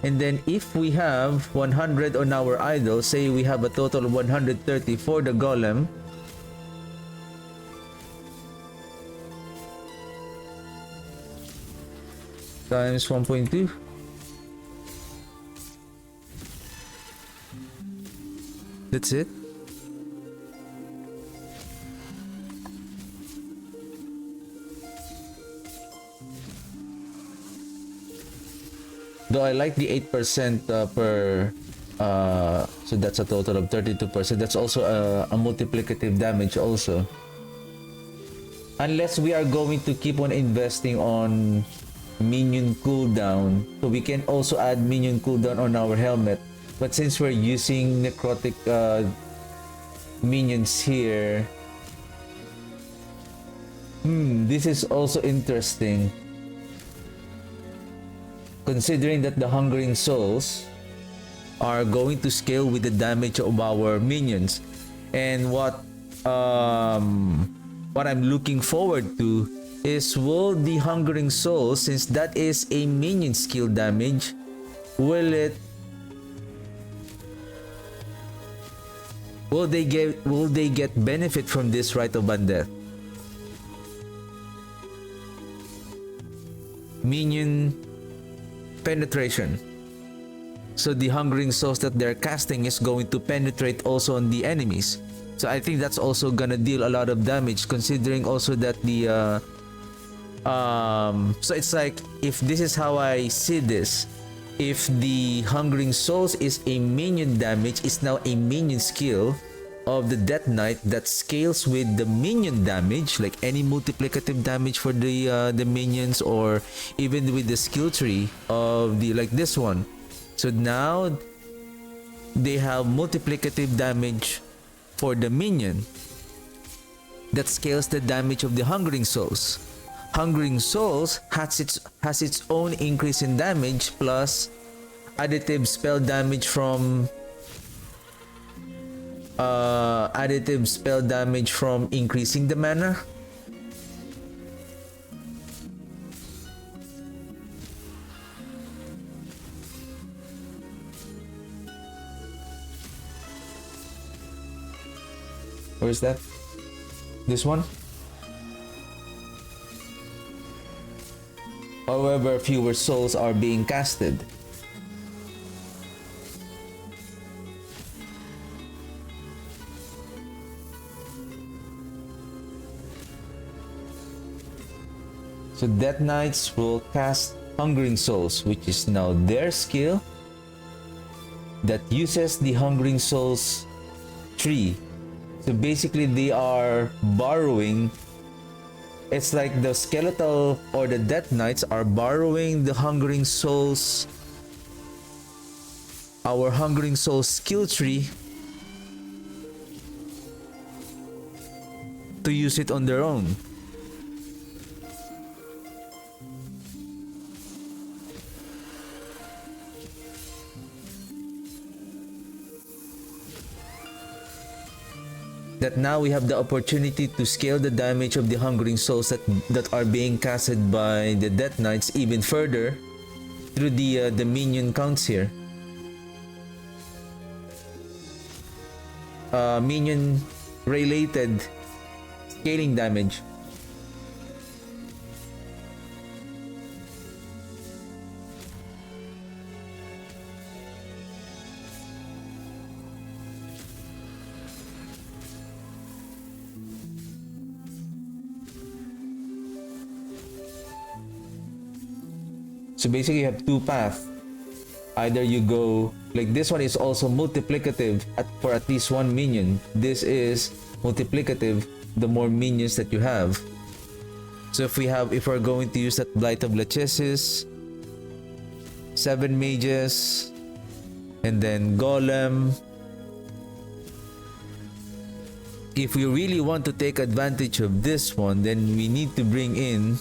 and then if we have 100 on our idol, say we have a total of 130 for the golem, times 1.2. That's it. Though I like the 8% per so that's a total of 32%. That's also a multiplicative damage also. Unless we are going to keep on investing on minion cooldown, so we can also add minion cooldown on our helmet. But since we're using necrotic minions here, this is also interesting. Considering that the Hungering Souls are going to scale with the damage of our minions, and what I'm looking forward to is, will the Hungering Souls, since that is a minion skill damage, will they get benefit from this Rite of Undeath? Minion penetration. So the Hungering Souls that they're casting is going to penetrate also on the enemies. So I think that's also gonna deal a lot of damage, considering also that the so it's like, if this is how I see this, if the Hungering Souls is a minion damage, is now a minion skill of the Death Knight that scales with the minion damage, like any multiplicative damage for the minions, or even with the skill tree of the, like this one. So now they have multiplicative damage for the minion that scales the damage of the Hungering Souls. Hungering Souls has its own increase in damage, plus additive spell damage from increasing the mana. Where is that? This one? However, fewer souls are being casted. So Death Knights will cast Hungering Souls, which is now their skill. that uses the Hungering Souls tree. So basically they are borrowing. It's like the skeletal or the Death Knights are borrowing the Hungering Souls, our Hungering Souls skill tree, to use it on their own. That now we have the opportunity to scale the damage of the Hungering Souls that are being casted by the Death Knights even further through the minion counts here. Minion related scaling damage. So basically you have two paths. Either you go like this one is also multiplicative for at least one minion. This is multiplicative the more minions that you have. So if we're going to use that Blight of Lachesis, 7 mages, and then Golem. If we really want to take advantage of this one, then we need to bring in,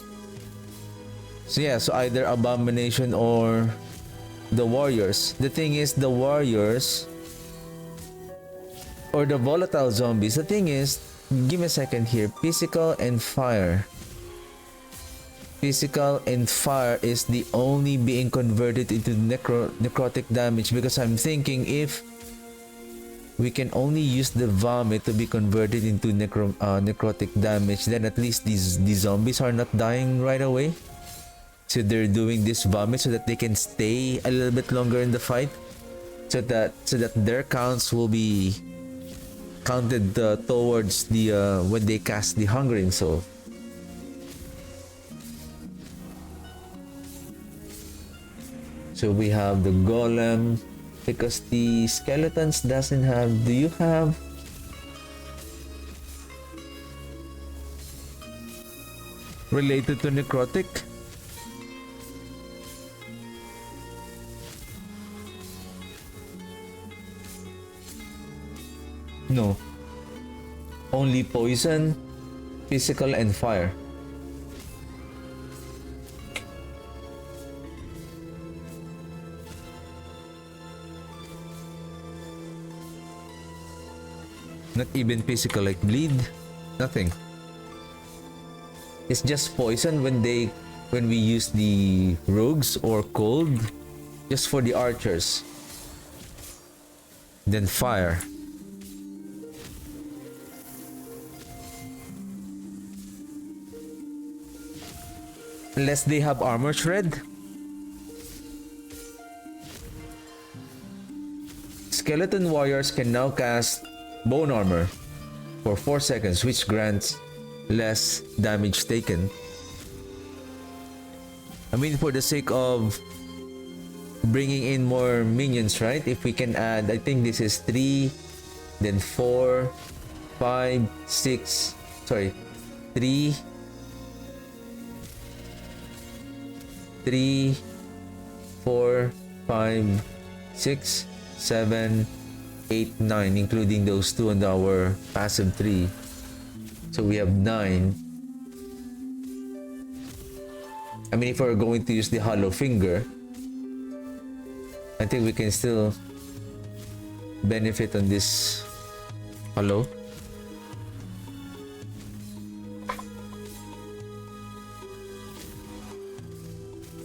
so either Abomination or the Warriors. The thing is, the Warriors or the volatile zombies, the thing is, give me a second here, physical and fire. Physical and fire is the only being converted into necrotic damage, because I'm thinking if we can only use the vomit to be converted into necrotic damage, then at least these zombies are not dying right away. So they're doing this vomit so that they can stay a little bit longer in the fight, so that their counts will be counted towards the when they cast the Hungering Soul. So we have the Golem, because the Skeletons doesn't have. Do you have? Related to necrotic? No. Only poison, physical, and fire. Not even physical, like bleed. Nothing. It's just poison when we use the rogues, or cold just for the archers. Then fire. Unless they have armor shred. Skeleton warriors can now cast bone armor for 4 seconds, which grants less damage taken. I mean, for the sake of bringing in more minions, right? If we can add, I think this is 3, then 4, 5, 6, sorry, 3, 4, 5, 6, 7, 8, 9, including those 2 and our passive 3. So we have 9. I mean, if we're going to use the hollow finger, I think we can still benefit on this hollow.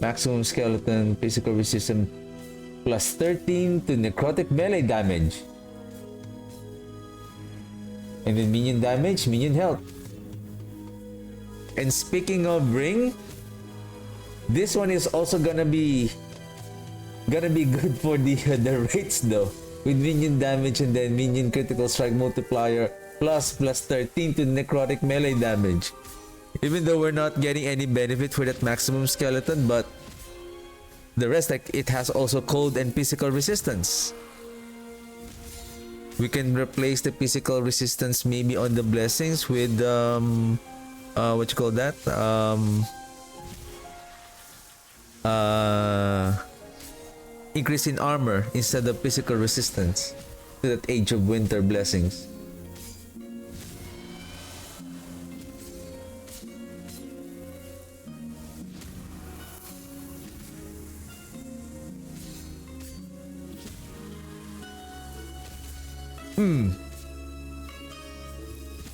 Maximum skeleton physical resistance plus 13 to necrotic melee damage. And then minion damage, minion health. And speaking of ring, this one is also gonna be good for the Wraiths though, with minion damage and then minion critical strike multiplier plus 13 to necrotic melee damage. Even though we're not getting any benefit for that maximum skeleton, but the rest, like, it has also cold and physical resistance. We can replace the physical resistance maybe on the blessings with what you call that? Increase in armor instead of physical resistance to that Age of Winter blessings.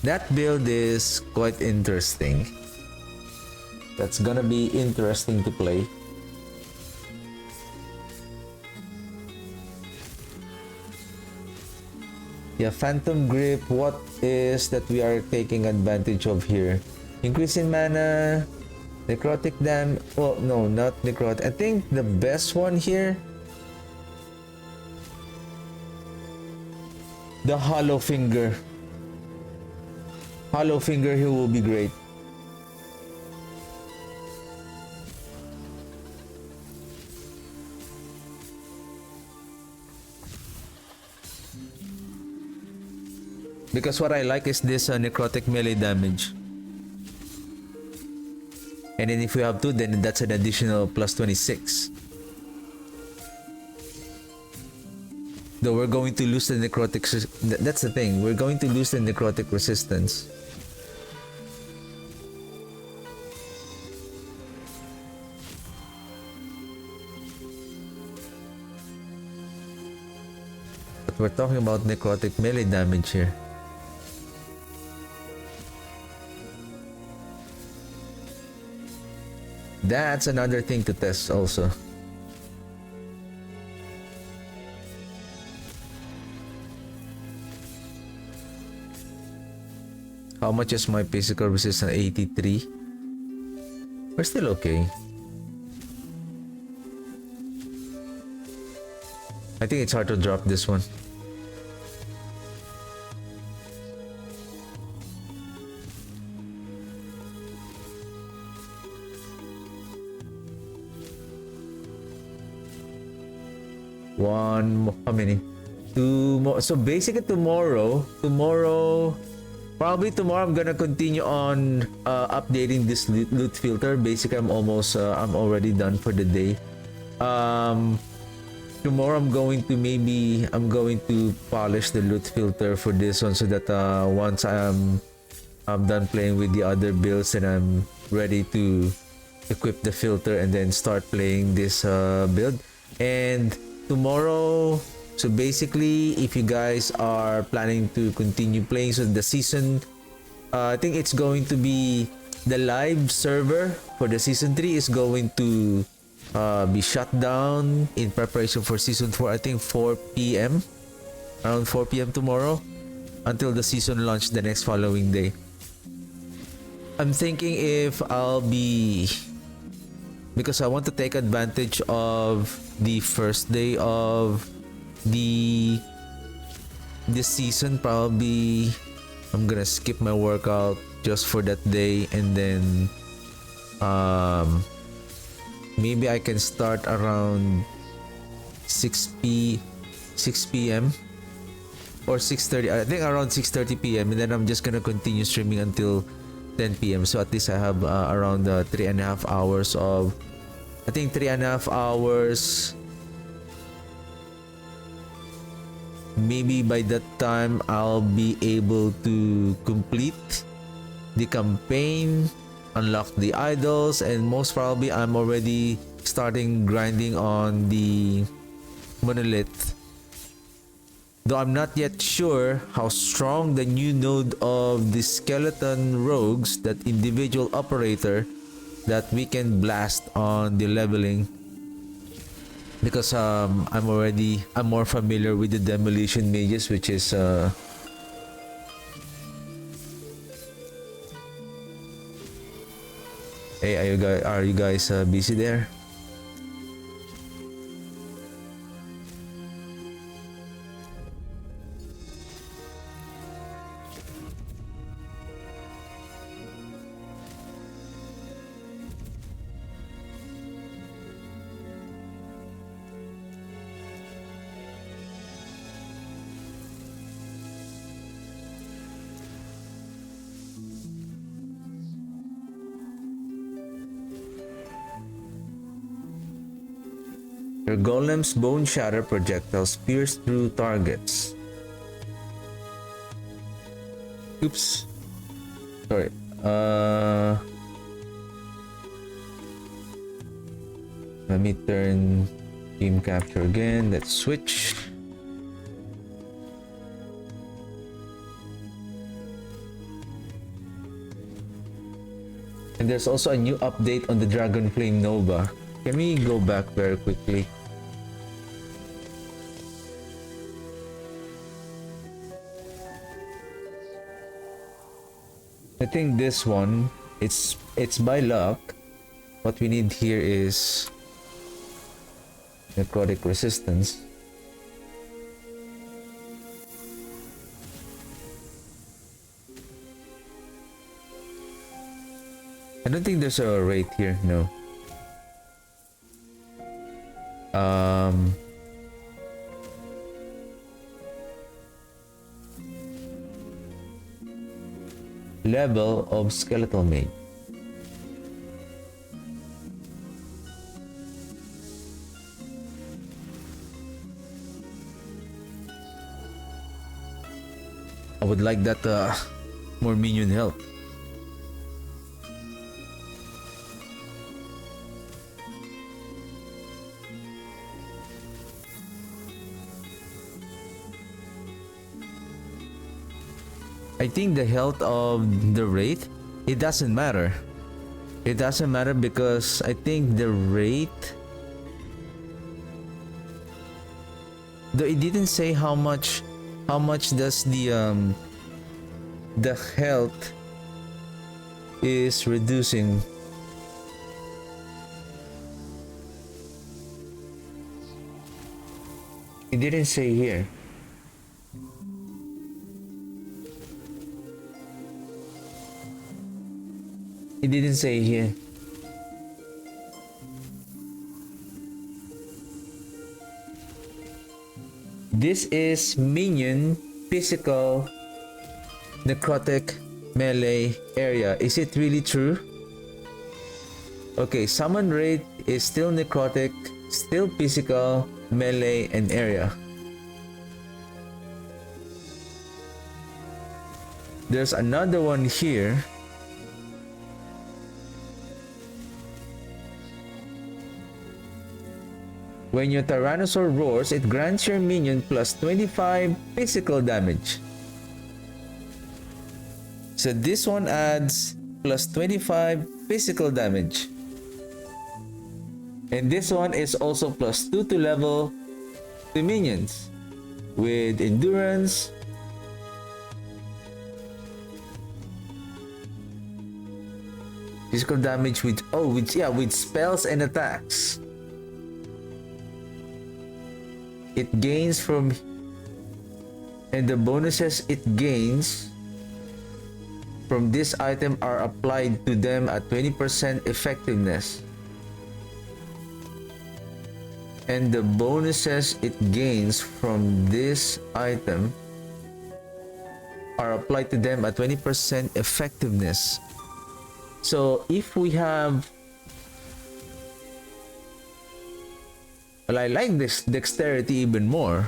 That build is quite interesting. That's gonna be interesting to play. Yeah, Phantom Grip, what is that we are taking advantage of here? Increase in mana, necrotic dam. Well, no, not necrotic. I think the best one here, the Hollow Finger. Hollow Finger here will be great. Because what I like is this necrotic melee damage. And then if we have two, then that's an additional plus 26. Though we're going to lose the necrotic... That's the thing. We're going to lose the necrotic resistance. But we're talking about necrotic melee damage here. That's another thing to test also. How much is my physical resistance? 83. We're still okay. I think it's hard to drop this one. How many? Two more. So basically tomorrow, probably tomorrow I'm gonna continue on updating this loot filter. Basically I'm already done for the day. Tomorrow I'm going to polish the loot filter for this one so that once I'm done playing with the other builds and I'm ready to equip the filter and then start playing this build. And tomorrow, so basically if you guys are planning to continue playing, so the season, I think it's going to be the live server for the season 3 is going to be shut down in preparation for season 4. I think 4 p.m. around 4 p.m. tomorrow until the season launch the next following day. I'm thinking if I'll be, because I want to take advantage of the first day of this season, probably I'm gonna skip my workout just for that day, and then maybe I can start around 6 p.m. or 6:30. I think around 6:30 p.m. and then I'm just gonna continue streaming until 10 p.m. So at least I have around 3.5 hours of, I think 3.5 hours. Maybe by that time I'll be able to complete the campaign, unlock the idols, and most probably I'm already starting grinding on the monolith. Though I'm not yet sure how strong the new node of the skeleton rogues, that individual operator that we can blast on the leveling, because I'm more familiar with the demolition mages, which is hey, are you guys busy there? Your golem's bone shatter projectiles pierce through targets. Oops. Sorry. Let me turn team capture again. Let's switch. And there's also a new update on the Dragonflame Nova. Can we go back very quickly? I think this one, it's by luck. What we need here is necrotic resistance. I don't think there's a Wraith here, no. Level of Skeletal Mage. I would like that more minion help. I think the health of the Wraith, it doesn't matter. It doesn't matter because I think the Wraith, though it didn't say how much does the health is reducing. It didn't say here. It didn't say here. This is minion physical necrotic melee area. Is it really true? Okay, summon rate is still necrotic, still physical, melee, and area. There's another one here. When your Tyrannosaur roars, it grants your minion plus 25 physical damage. So this one adds plus 25 physical damage. And this one is also plus 2 to level the minions with endurance, physical damage with with spells and attacks. It gains from, and the bonuses it gains from this item are applied to them at 20% effectiveness. And the bonuses it gains from this item are applied to them at 20% effectiveness. So if we have, well, I like this dexterity even more.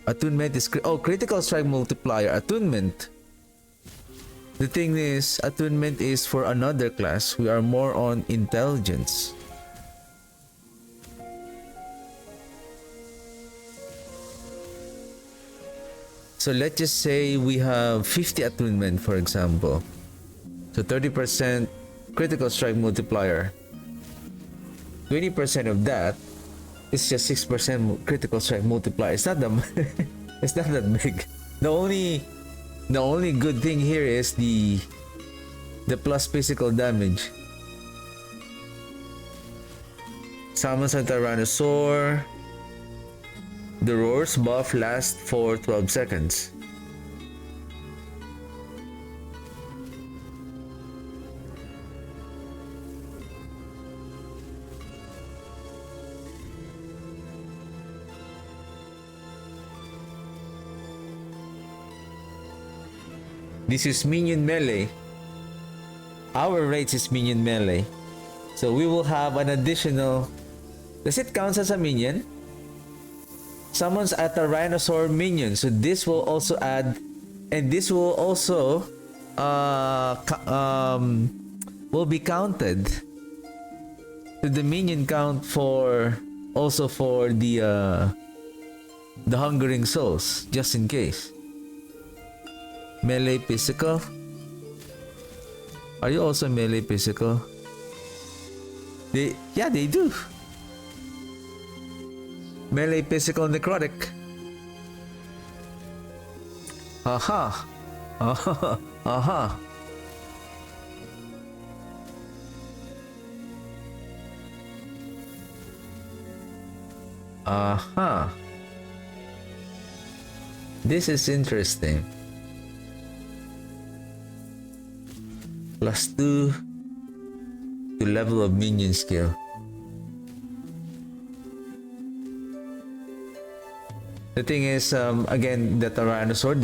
Attunement is critical strike multiplier. Attunement. The thing is, attunement is for another class. We are more on intelligence. So let's just say we have 50 attunement, for example. So 30% critical strike multiplier. 20% of that is just 6% critical strike multiplier. It's not that it's not that big. The only good thing here is the plus physical damage. Summons a Tyrannosaur. The roars buff lasts for 12 seconds. This is minion melee. Our rates is minion melee. So we will have an additional Does it count as a minion? Summons at a Rhinosaur minion. So this will also add, and this will also will be counted to the minion count for also for the Hungering Souls, just in case. Melee physical. Are you also melee physical? Yeah, they do. Melee physical necrotic. Aha. Aha. Aha. Aha. This is interesting. +2 to level of minion skill. The thing is, again, the Tyrannosaur,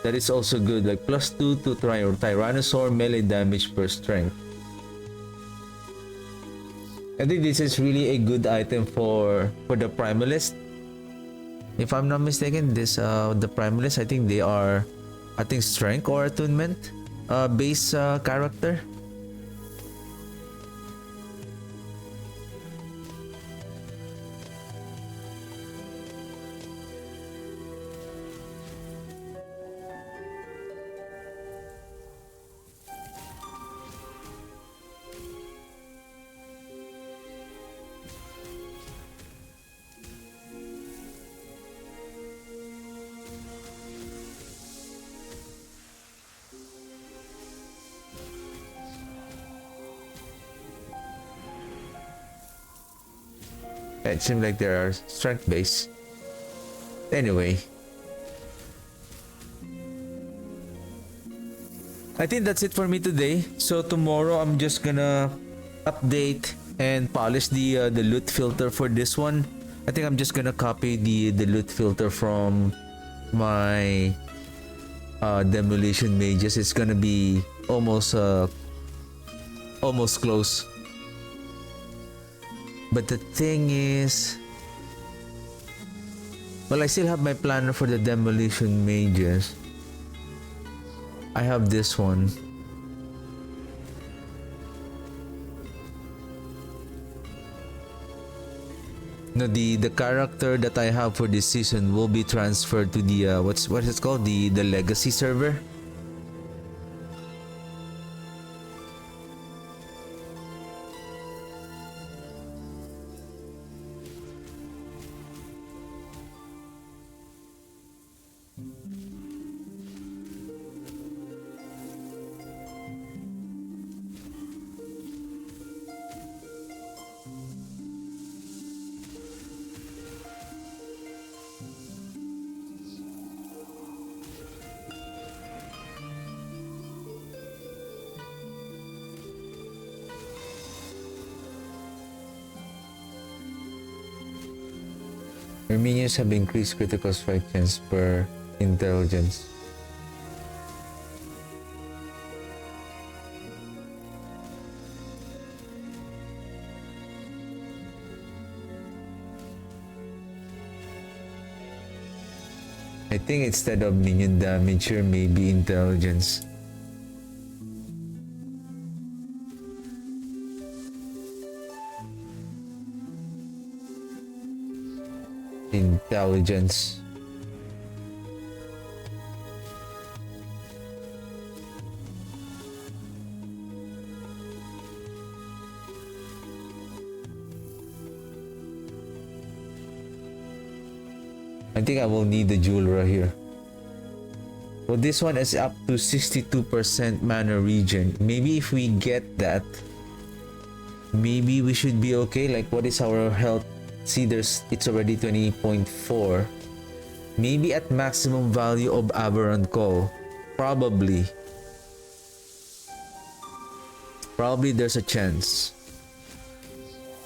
that is also good. Like +2 to Tyrannosaur melee damage per strength. I think this is really a good item for the Primalist. If I'm not mistaken, the Primalist, I think they are, strength or attunement base character. It seems like there are strength base. Anyway, I think that's it for me today. So tomorrow I'm just gonna update and polish the loot filter for this one. I think I'm just gonna copy the loot filter from my demolition mages. It's gonna be almost close. But the thing is, well, I still have my planner for the demolition mages. I have this one. No, the character that I have for this season will be transferred to the what is it called? The legacy server. Your minions have increased critical strike chance per intelligence. I think instead of minion damage here, maybe intelligence. Intelligence. I think I will need the jeweler here. Well, this one is up to 62% mana regen. Maybe if we get that, maybe we should be okay. Like, what is our health? See, it's already 20.4. Maybe at maximum value of Aberrant Call. Probably there's a chance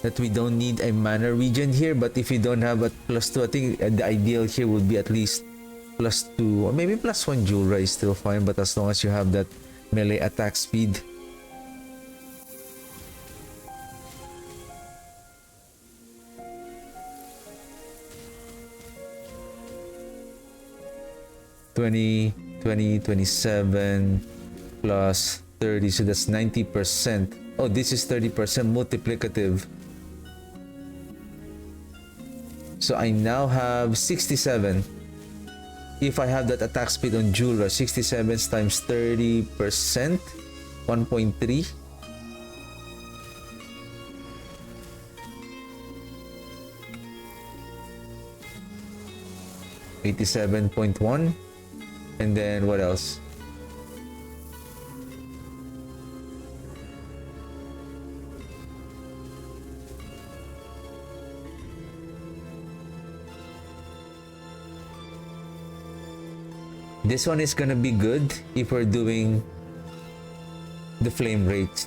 that we don't need a mana regen here, but if you don't have a +2, I think the ideal here would be at least +2 or maybe +1 jewelry is still fine, but as long as you have that melee attack speed. 20, 20, 27 plus 30, so that's 90%. Oh, this is 30% multiplicative. So I now have 67. If I have that attack speed on Jewelra, 67 times 30%, 1.3. 87.1. And then what else? This one is gonna be good if we're doing the flame rate.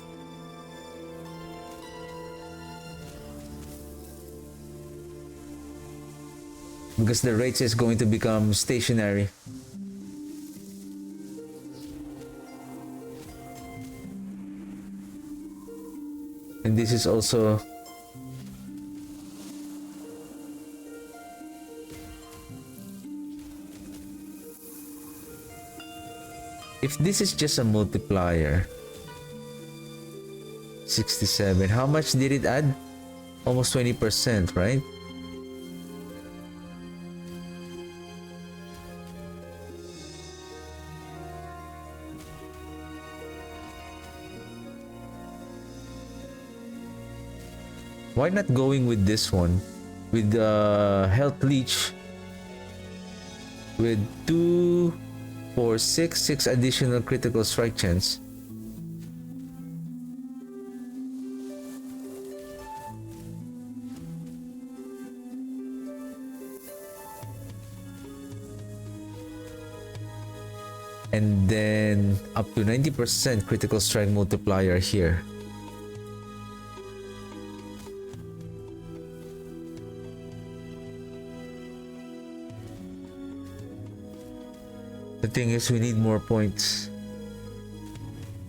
Because the rates is going to become stationary. And this is also if this is just a multiplier, 67, how much did it add? Almost 20%, right? Why not going with this one? With the health leech. With 2, 4, 6 additional critical strike chance. And then up to 90% critical strike multiplier here. The thing is, we need more points.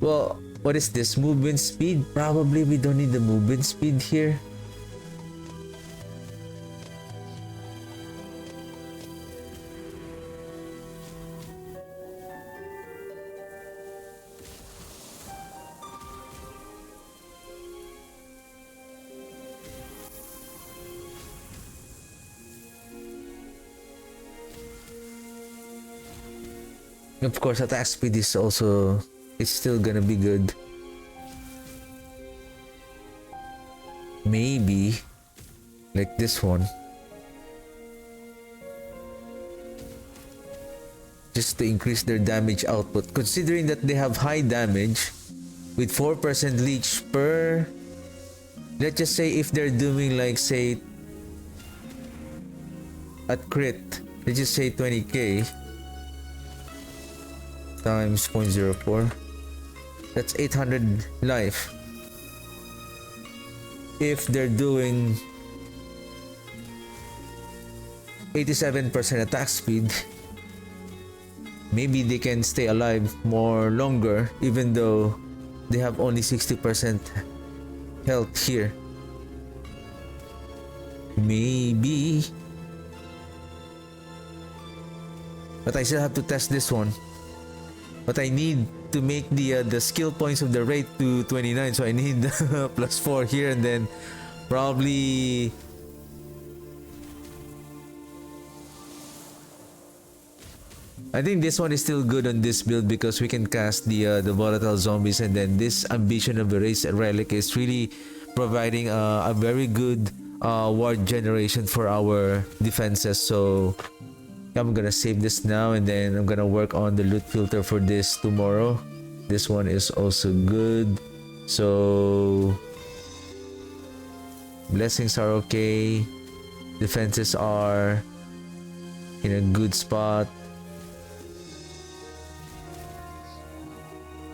Well, what is this? Movement speed? Probably we don't need the movement speed here. Of course, attack speed is also, it's still gonna be good. Maybe like this one, just to increase their damage output, considering that they have high damage with 4% leech per, let's just say if they're doing like say at crit, let's just say 20k times 0.04, that's 800 life. If they're doing 87% attack speed, maybe they can stay alive more longer even though they have only 60% health here. Maybe, but I still have to test this one. But I need to make the skill points of the Wraith to 29, so I need +4 here, and then probably I think this one is still good on this build because we can cast the volatile zombies, and then this ambition of the Wraith relic is really providing a very good ward generation for our defenses. So I'm gonna save this now, and then I'm gonna work on the loot filter for this tomorrow. This one is also good. So blessings are okay. Defenses are in a good spot.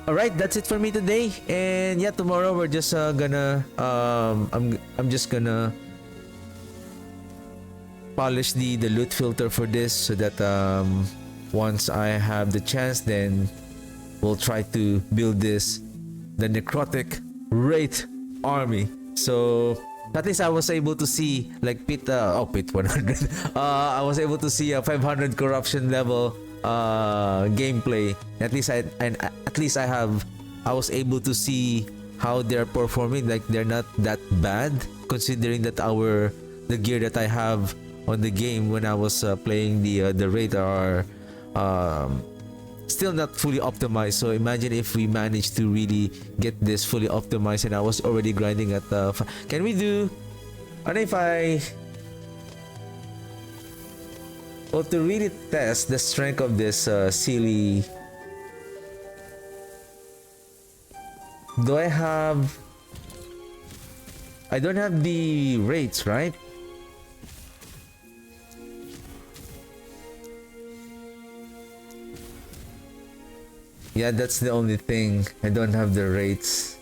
Alright, that's it for me today. And yeah, tomorrow we're just gonna I'm just gonna polish the loot filter for this, so that once I have the chance, then we'll try to build this, the necrotic Wraith army. So at least I was able to see like pit 100 I was able to see a 500 corruption level gameplay. At least I was able to see how they're performing. Like they're not that bad considering that the gear that I have on the game when I was playing the Wraith are still not fully optimized. So imagine if we managed to really get this fully optimized, and I was already grinding at can we do, and if I, well, to really test the strength of this silly, do I have, I don't have the rates, right? Yeah, that's the only thing. I don't have the rates.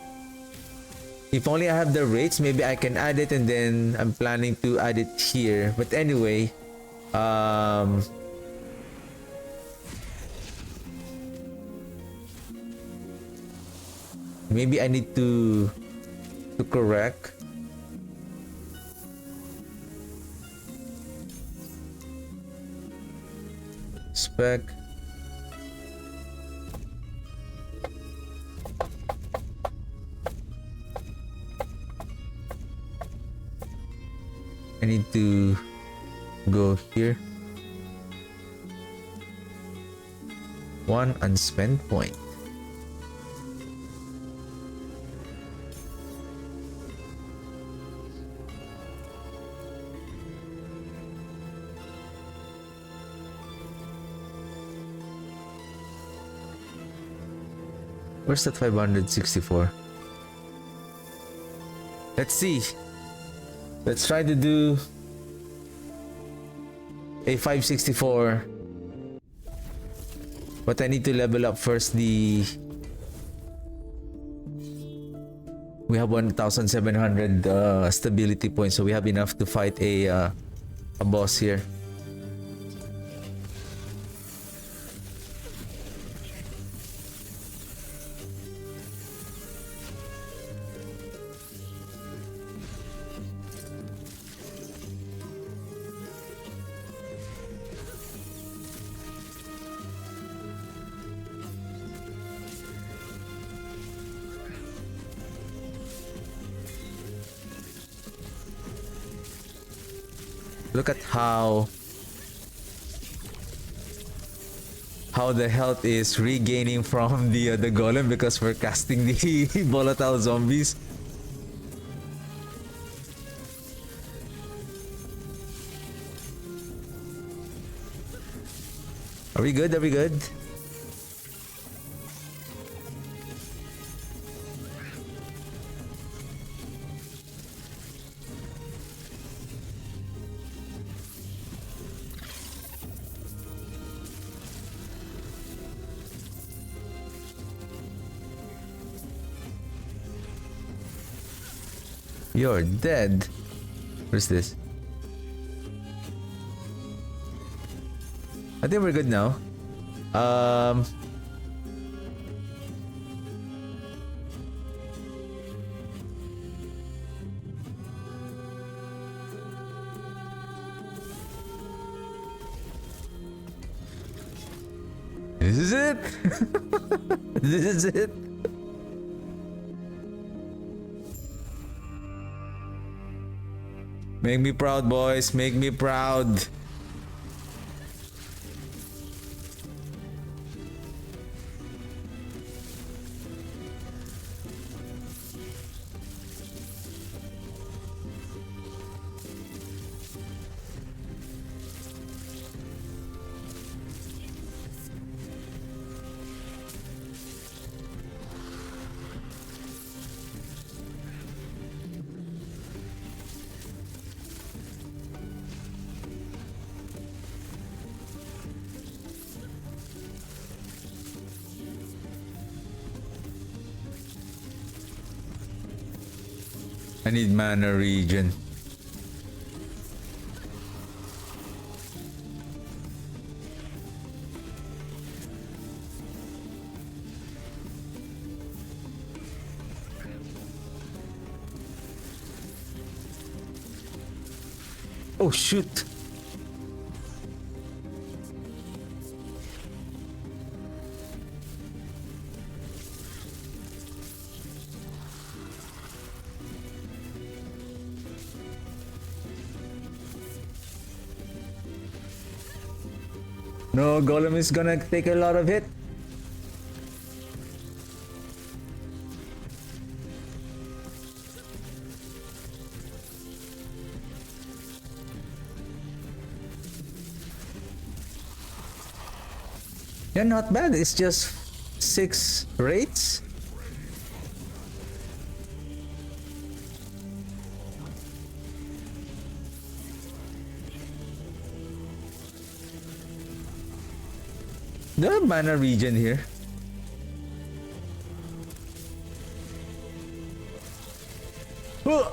If only I have the rates, maybe I can add it, and then I'm planning to add it here. But anyway, maybe I need to correct. Spec. I need to go here. One unspent point. Where's that 564? Let's see. Let's try to do a 564. But I need to level up first the... We have 1,700 stability points, so we have enough to fight a boss here. Look at how the health is regaining from the golem because we're casting the volatile zombies. Are we good? Are we good? You're dead. Where's this? I think we're good now. This is it. This is it. Make me proud, boys. Make me proud. I need mana regen. Oh shoot. No, Golem is gonna take a lot of hit. Yeah, not bad. It's just 6 rates. Do I have mana regen here? Oh!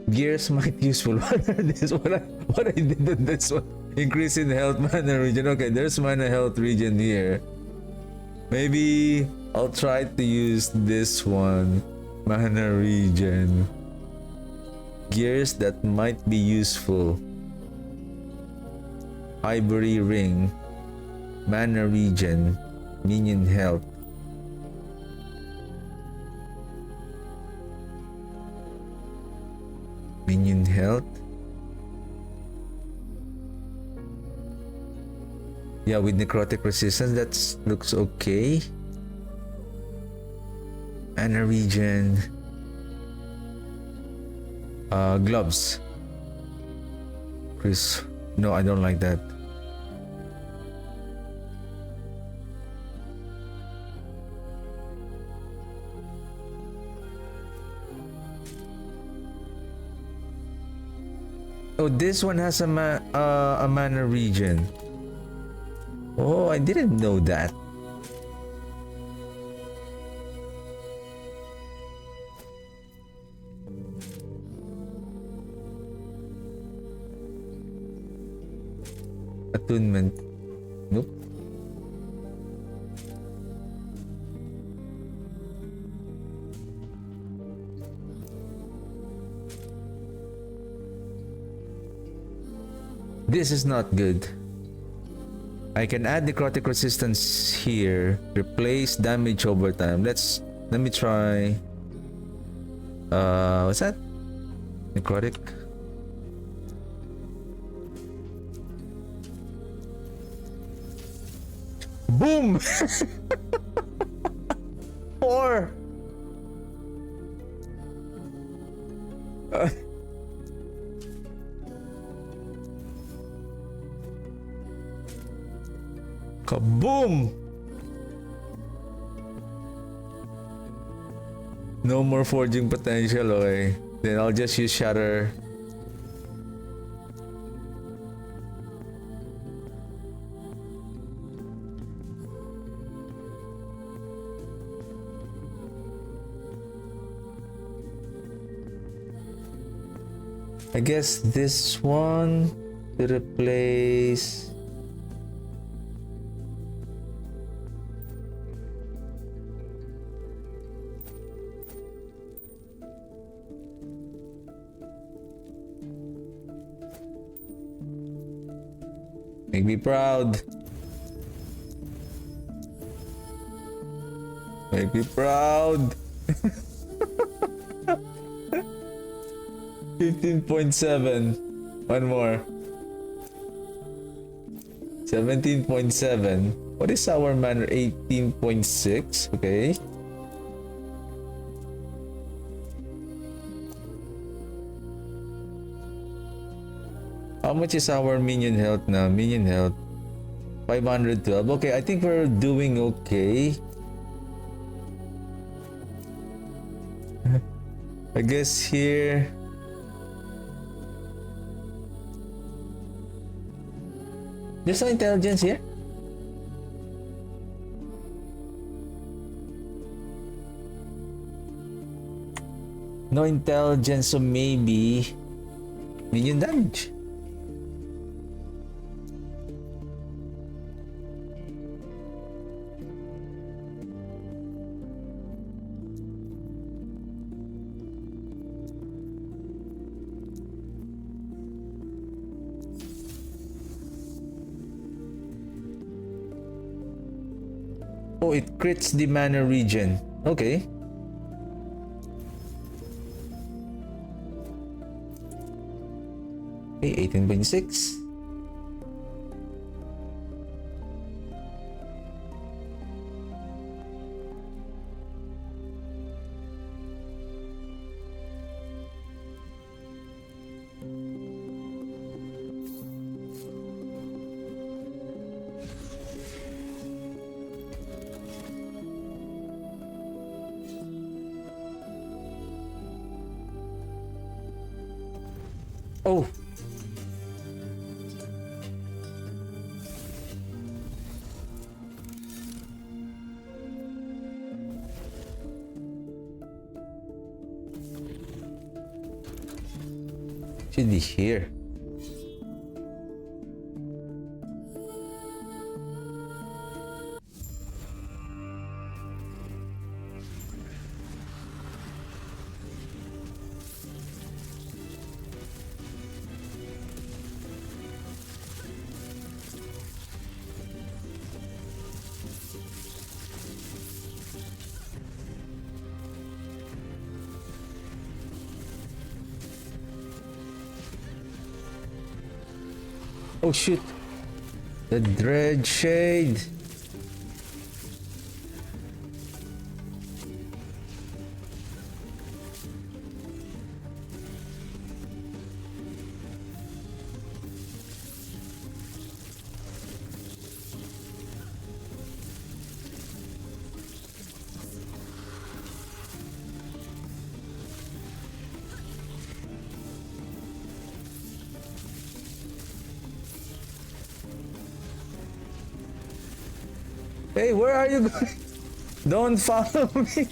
Gears might useful. What are this? What I did on this one? Increase in health mana regen. Okay, there's mana health regen here. Maybe I'll try to use this one. Mana regen. Gears that might be useful. Ivory ring. Mana regen. Minion health. Minion health. Yeah, with necrotic resistance, that looks okay. Mana regen. Gloves. Chris. No, I don't like that. Oh, this one has a mana regen. Oh, I didn't know that. Attunement. Nope. This is not good. I can add necrotic resistance here. Replace damage over time. Let me try. What's that? Necrotic. Boom! 4. Kaboom! No more forging potential, okay. Then I'll just use Shatter. I guess this one to replace. Make me proud. Make me proud. 15.7. One more. 17.7. What is our mana? 18.6. Okay. How much is our minion health now? Minion health 512. Okay, I think we're doing okay. I guess here. There's no intelligence here. No intelligence, so maybe minion damage. Oh, it crits the mana regen. Okay. Okay, 18.6. Oh. Should be here. Oh shoot. The Dread Shade. Hey, where are you going? Don't follow me.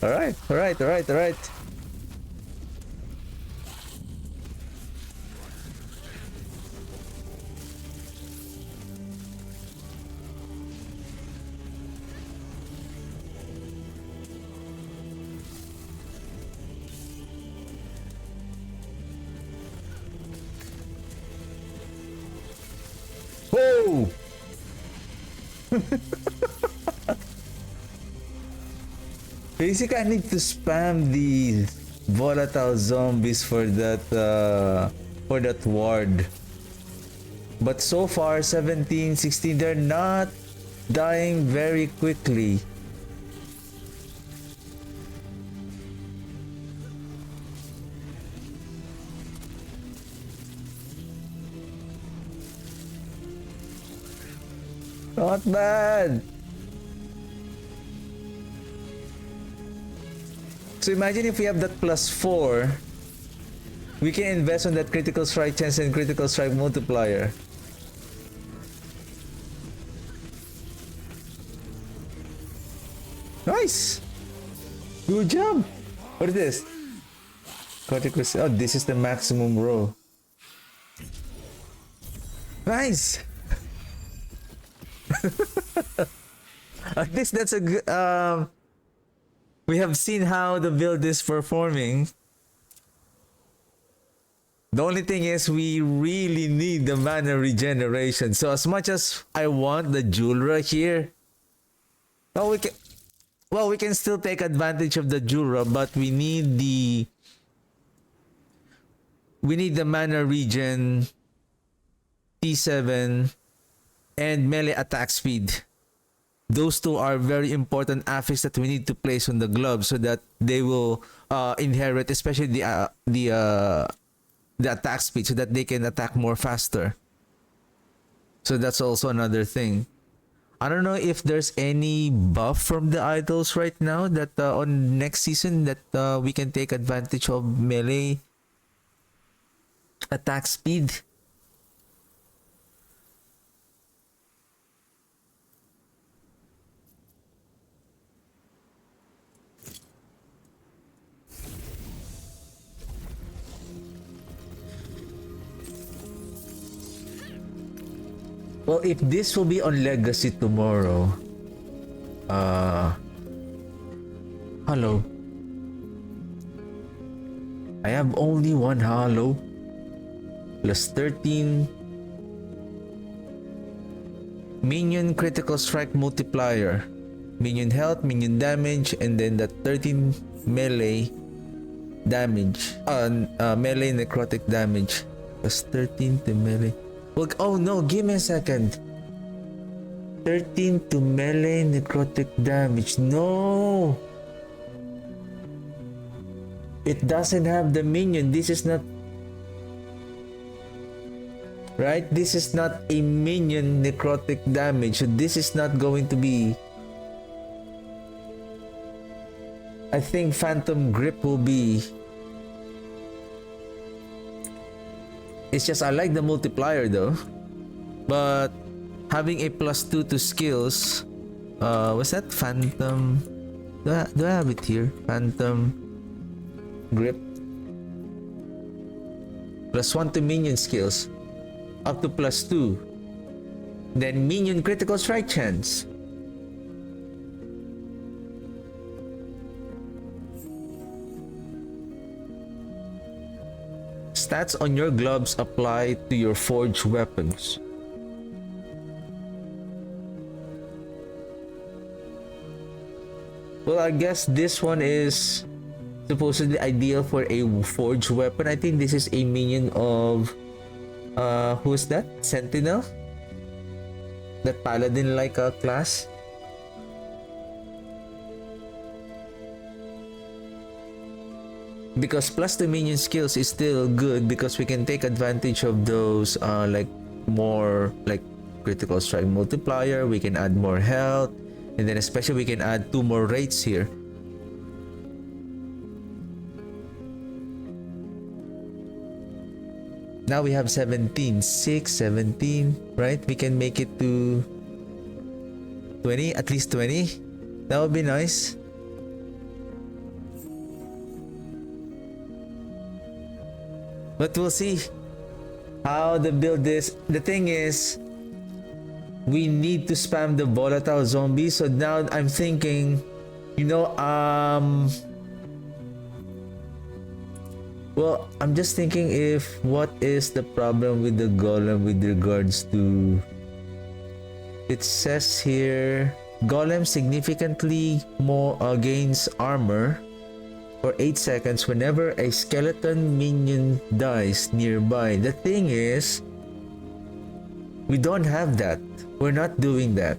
All right, all right, all right, all right. Whoa! Basically, I need to spam the volatile zombies for that ward. But so far, 17, 16, they're not dying very quickly. Not bad. So imagine if we have that +4, we can invest on that critical strike chance and critical strike multiplier. Nice! Good job! What is this? Oh, this is the maximum row. Nice! At least that's a good... we have seen how the build is performing. The only thing is we really need the mana regeneration. So as much as I want the Julra here, we can still take advantage of the Julra, but we need the mana regen, T7, and melee attack speed. Those two are very important affixes that we need to place on the gloves so that they will inherit, especially the attack speed, so that they can attack more faster. So that's also another thing. I don't know if there's any buff from the idols right now that on next season that we can take advantage of melee attack speed. Well, if this will be on Legacy tomorrow, Hello. I have only one hollow. Plus 13. Minion critical strike multiplier. Minion health, minion damage, and then the 13 melee damage. Melee necrotic damage. Plus 13 to melee. Well, oh no, give me a second. 13 to melee necrotic damage. No! It doesn't have the minion. This is not... Right? This is not a minion necrotic damage. So this is not going to be... I think Phantom Grip will be... It's just I like the multiplier though. But having a +2 to skills... what's that? Phantom... Do I have it here? Phantom... Grip. +1 to minion skills. Up to +2. Then minion critical strike chance. Stats on your gloves apply to your forged weapons. Well, I guess this one is supposedly ideal for a forged weapon. I think this is a minion of who's that? Sentinel? That paladin like a class? Because +2 minion skills is still good because we can take advantage of those like more like critical strike multiplier. We can add more health, and then especially we can add 2 more wraiths here. Now we have 17, 6, 17, right? We can make it to 20, at least 20. That would be nice. But we'll see how the build is. The thing is, we need to spam the volatile zombie. So now I'm thinking, you know, well, I'm just thinking if what is the problem with the golem with regards to... It says here, golem significantly more gains armor for 8 seconds whenever a skeleton minion dies nearby. The thing is, we don't have that. We're not doing that.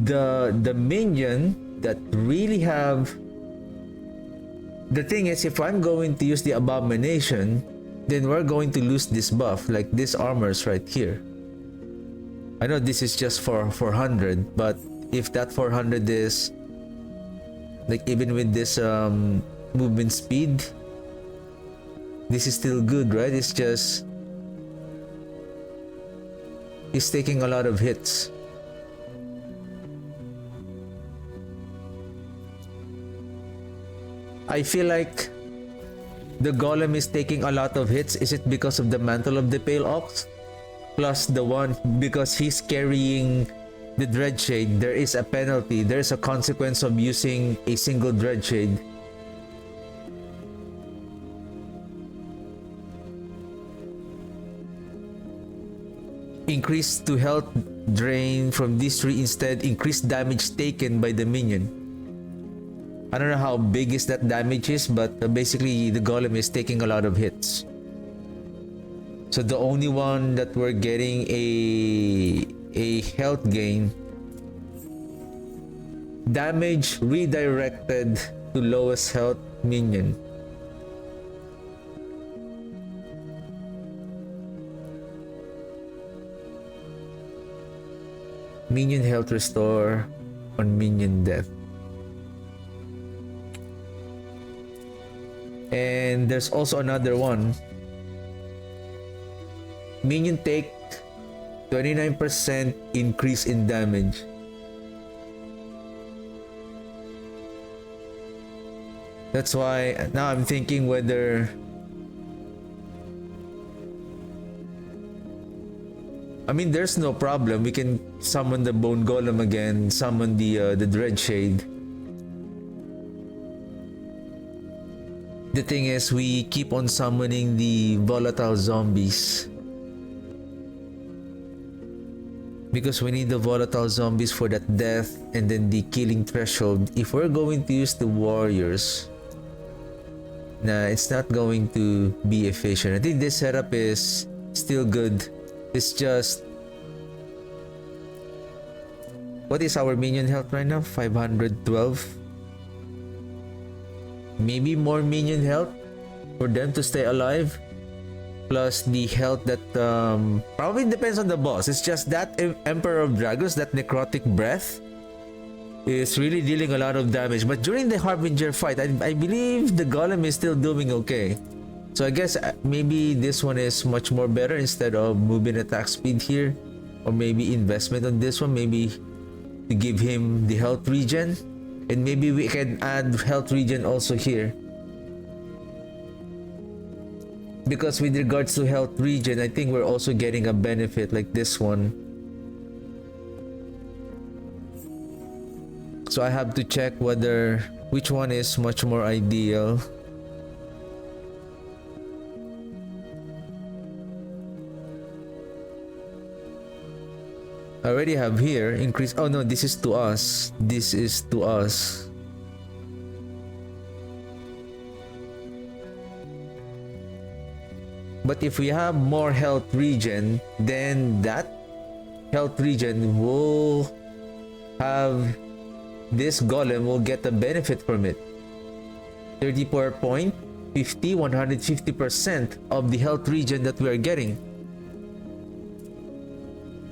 The minion that really have... The thing is, if I'm going to use the abomination, then we're going to lose this buff, like this armor's right here. I know this is just for 400, but if that 400 is like even with this movement speed, this is still good, right? It's just it's taking a lot of hits. I feel like the golem is taking a lot of hits. Is it because of the mantle of the pale ox? Plus the one, because he's carrying the dreadshade, there is a penalty. There's a consequence of using a single dreadshade. Increase to health drain from these 3 instead. Increased damage taken by the minion. I don't know how big is that damage is, but basically the golem is taking a lot of hits. So the only one that we're getting a health gain, damage redirected to lowest health minion. Minion health restore on minion death. And there's also another one. Minion take 29% increase in damage. That's why now I'm thinking whether I mean, there's no problem. We can summon the Bone Golem again, summon the Dread Shade. The thing is, we keep on summoning the volatile zombies. Because we need the volatile zombies for that death and then the killing threshold. If we're going to use the warriors, nah, it's not going to be efficient. I think this setup is still good. It's just... What is our minion health right now? 512. Maybe more minion health for them to stay alive. Plus the health that probably depends on the boss. It's just that Emperor of Dragons, that necrotic breath, is really dealing a lot of damage. But during the Harbinger fight, I believe the Golem is still doing okay. So I guess maybe this one is much more better instead of moving attack speed here. Or maybe investment on this one. Maybe to give him the health regen. And maybe we can add health regen also here. Because with regards to health regen, I think we're also getting a benefit like this one. So I have to check which one is much more ideal. I already have here increase. Oh no, this is to us. This is to us. But if we have more health regen, then that health regen will have this golem will get a benefit from it. 34 point, 50, 150% of the health regen that we are getting.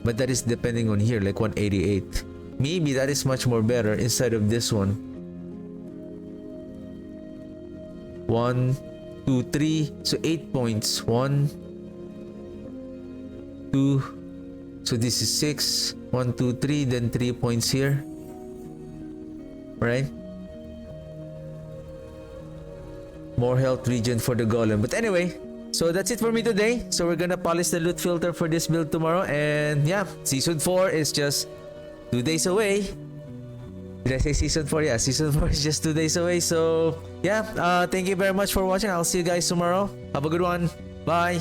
But that is depending on here, like 188. Maybe that is much more better instead of this one. 1, 2, 3, so 8 points. 1, 2, so this is 6. 1, 2, 3, then 3 points here. Right? More health regen for the golem. But anyway, so that's it for me today. So we're gonna polish the loot filter for this build tomorrow. And yeah, Season 4 is just 2 days away. Did I say Season 4? Yeah, Season 4 is just 2 days away. So yeah, thank you very much for watching. I'll see you guys tomorrow. Have a good one. Bye.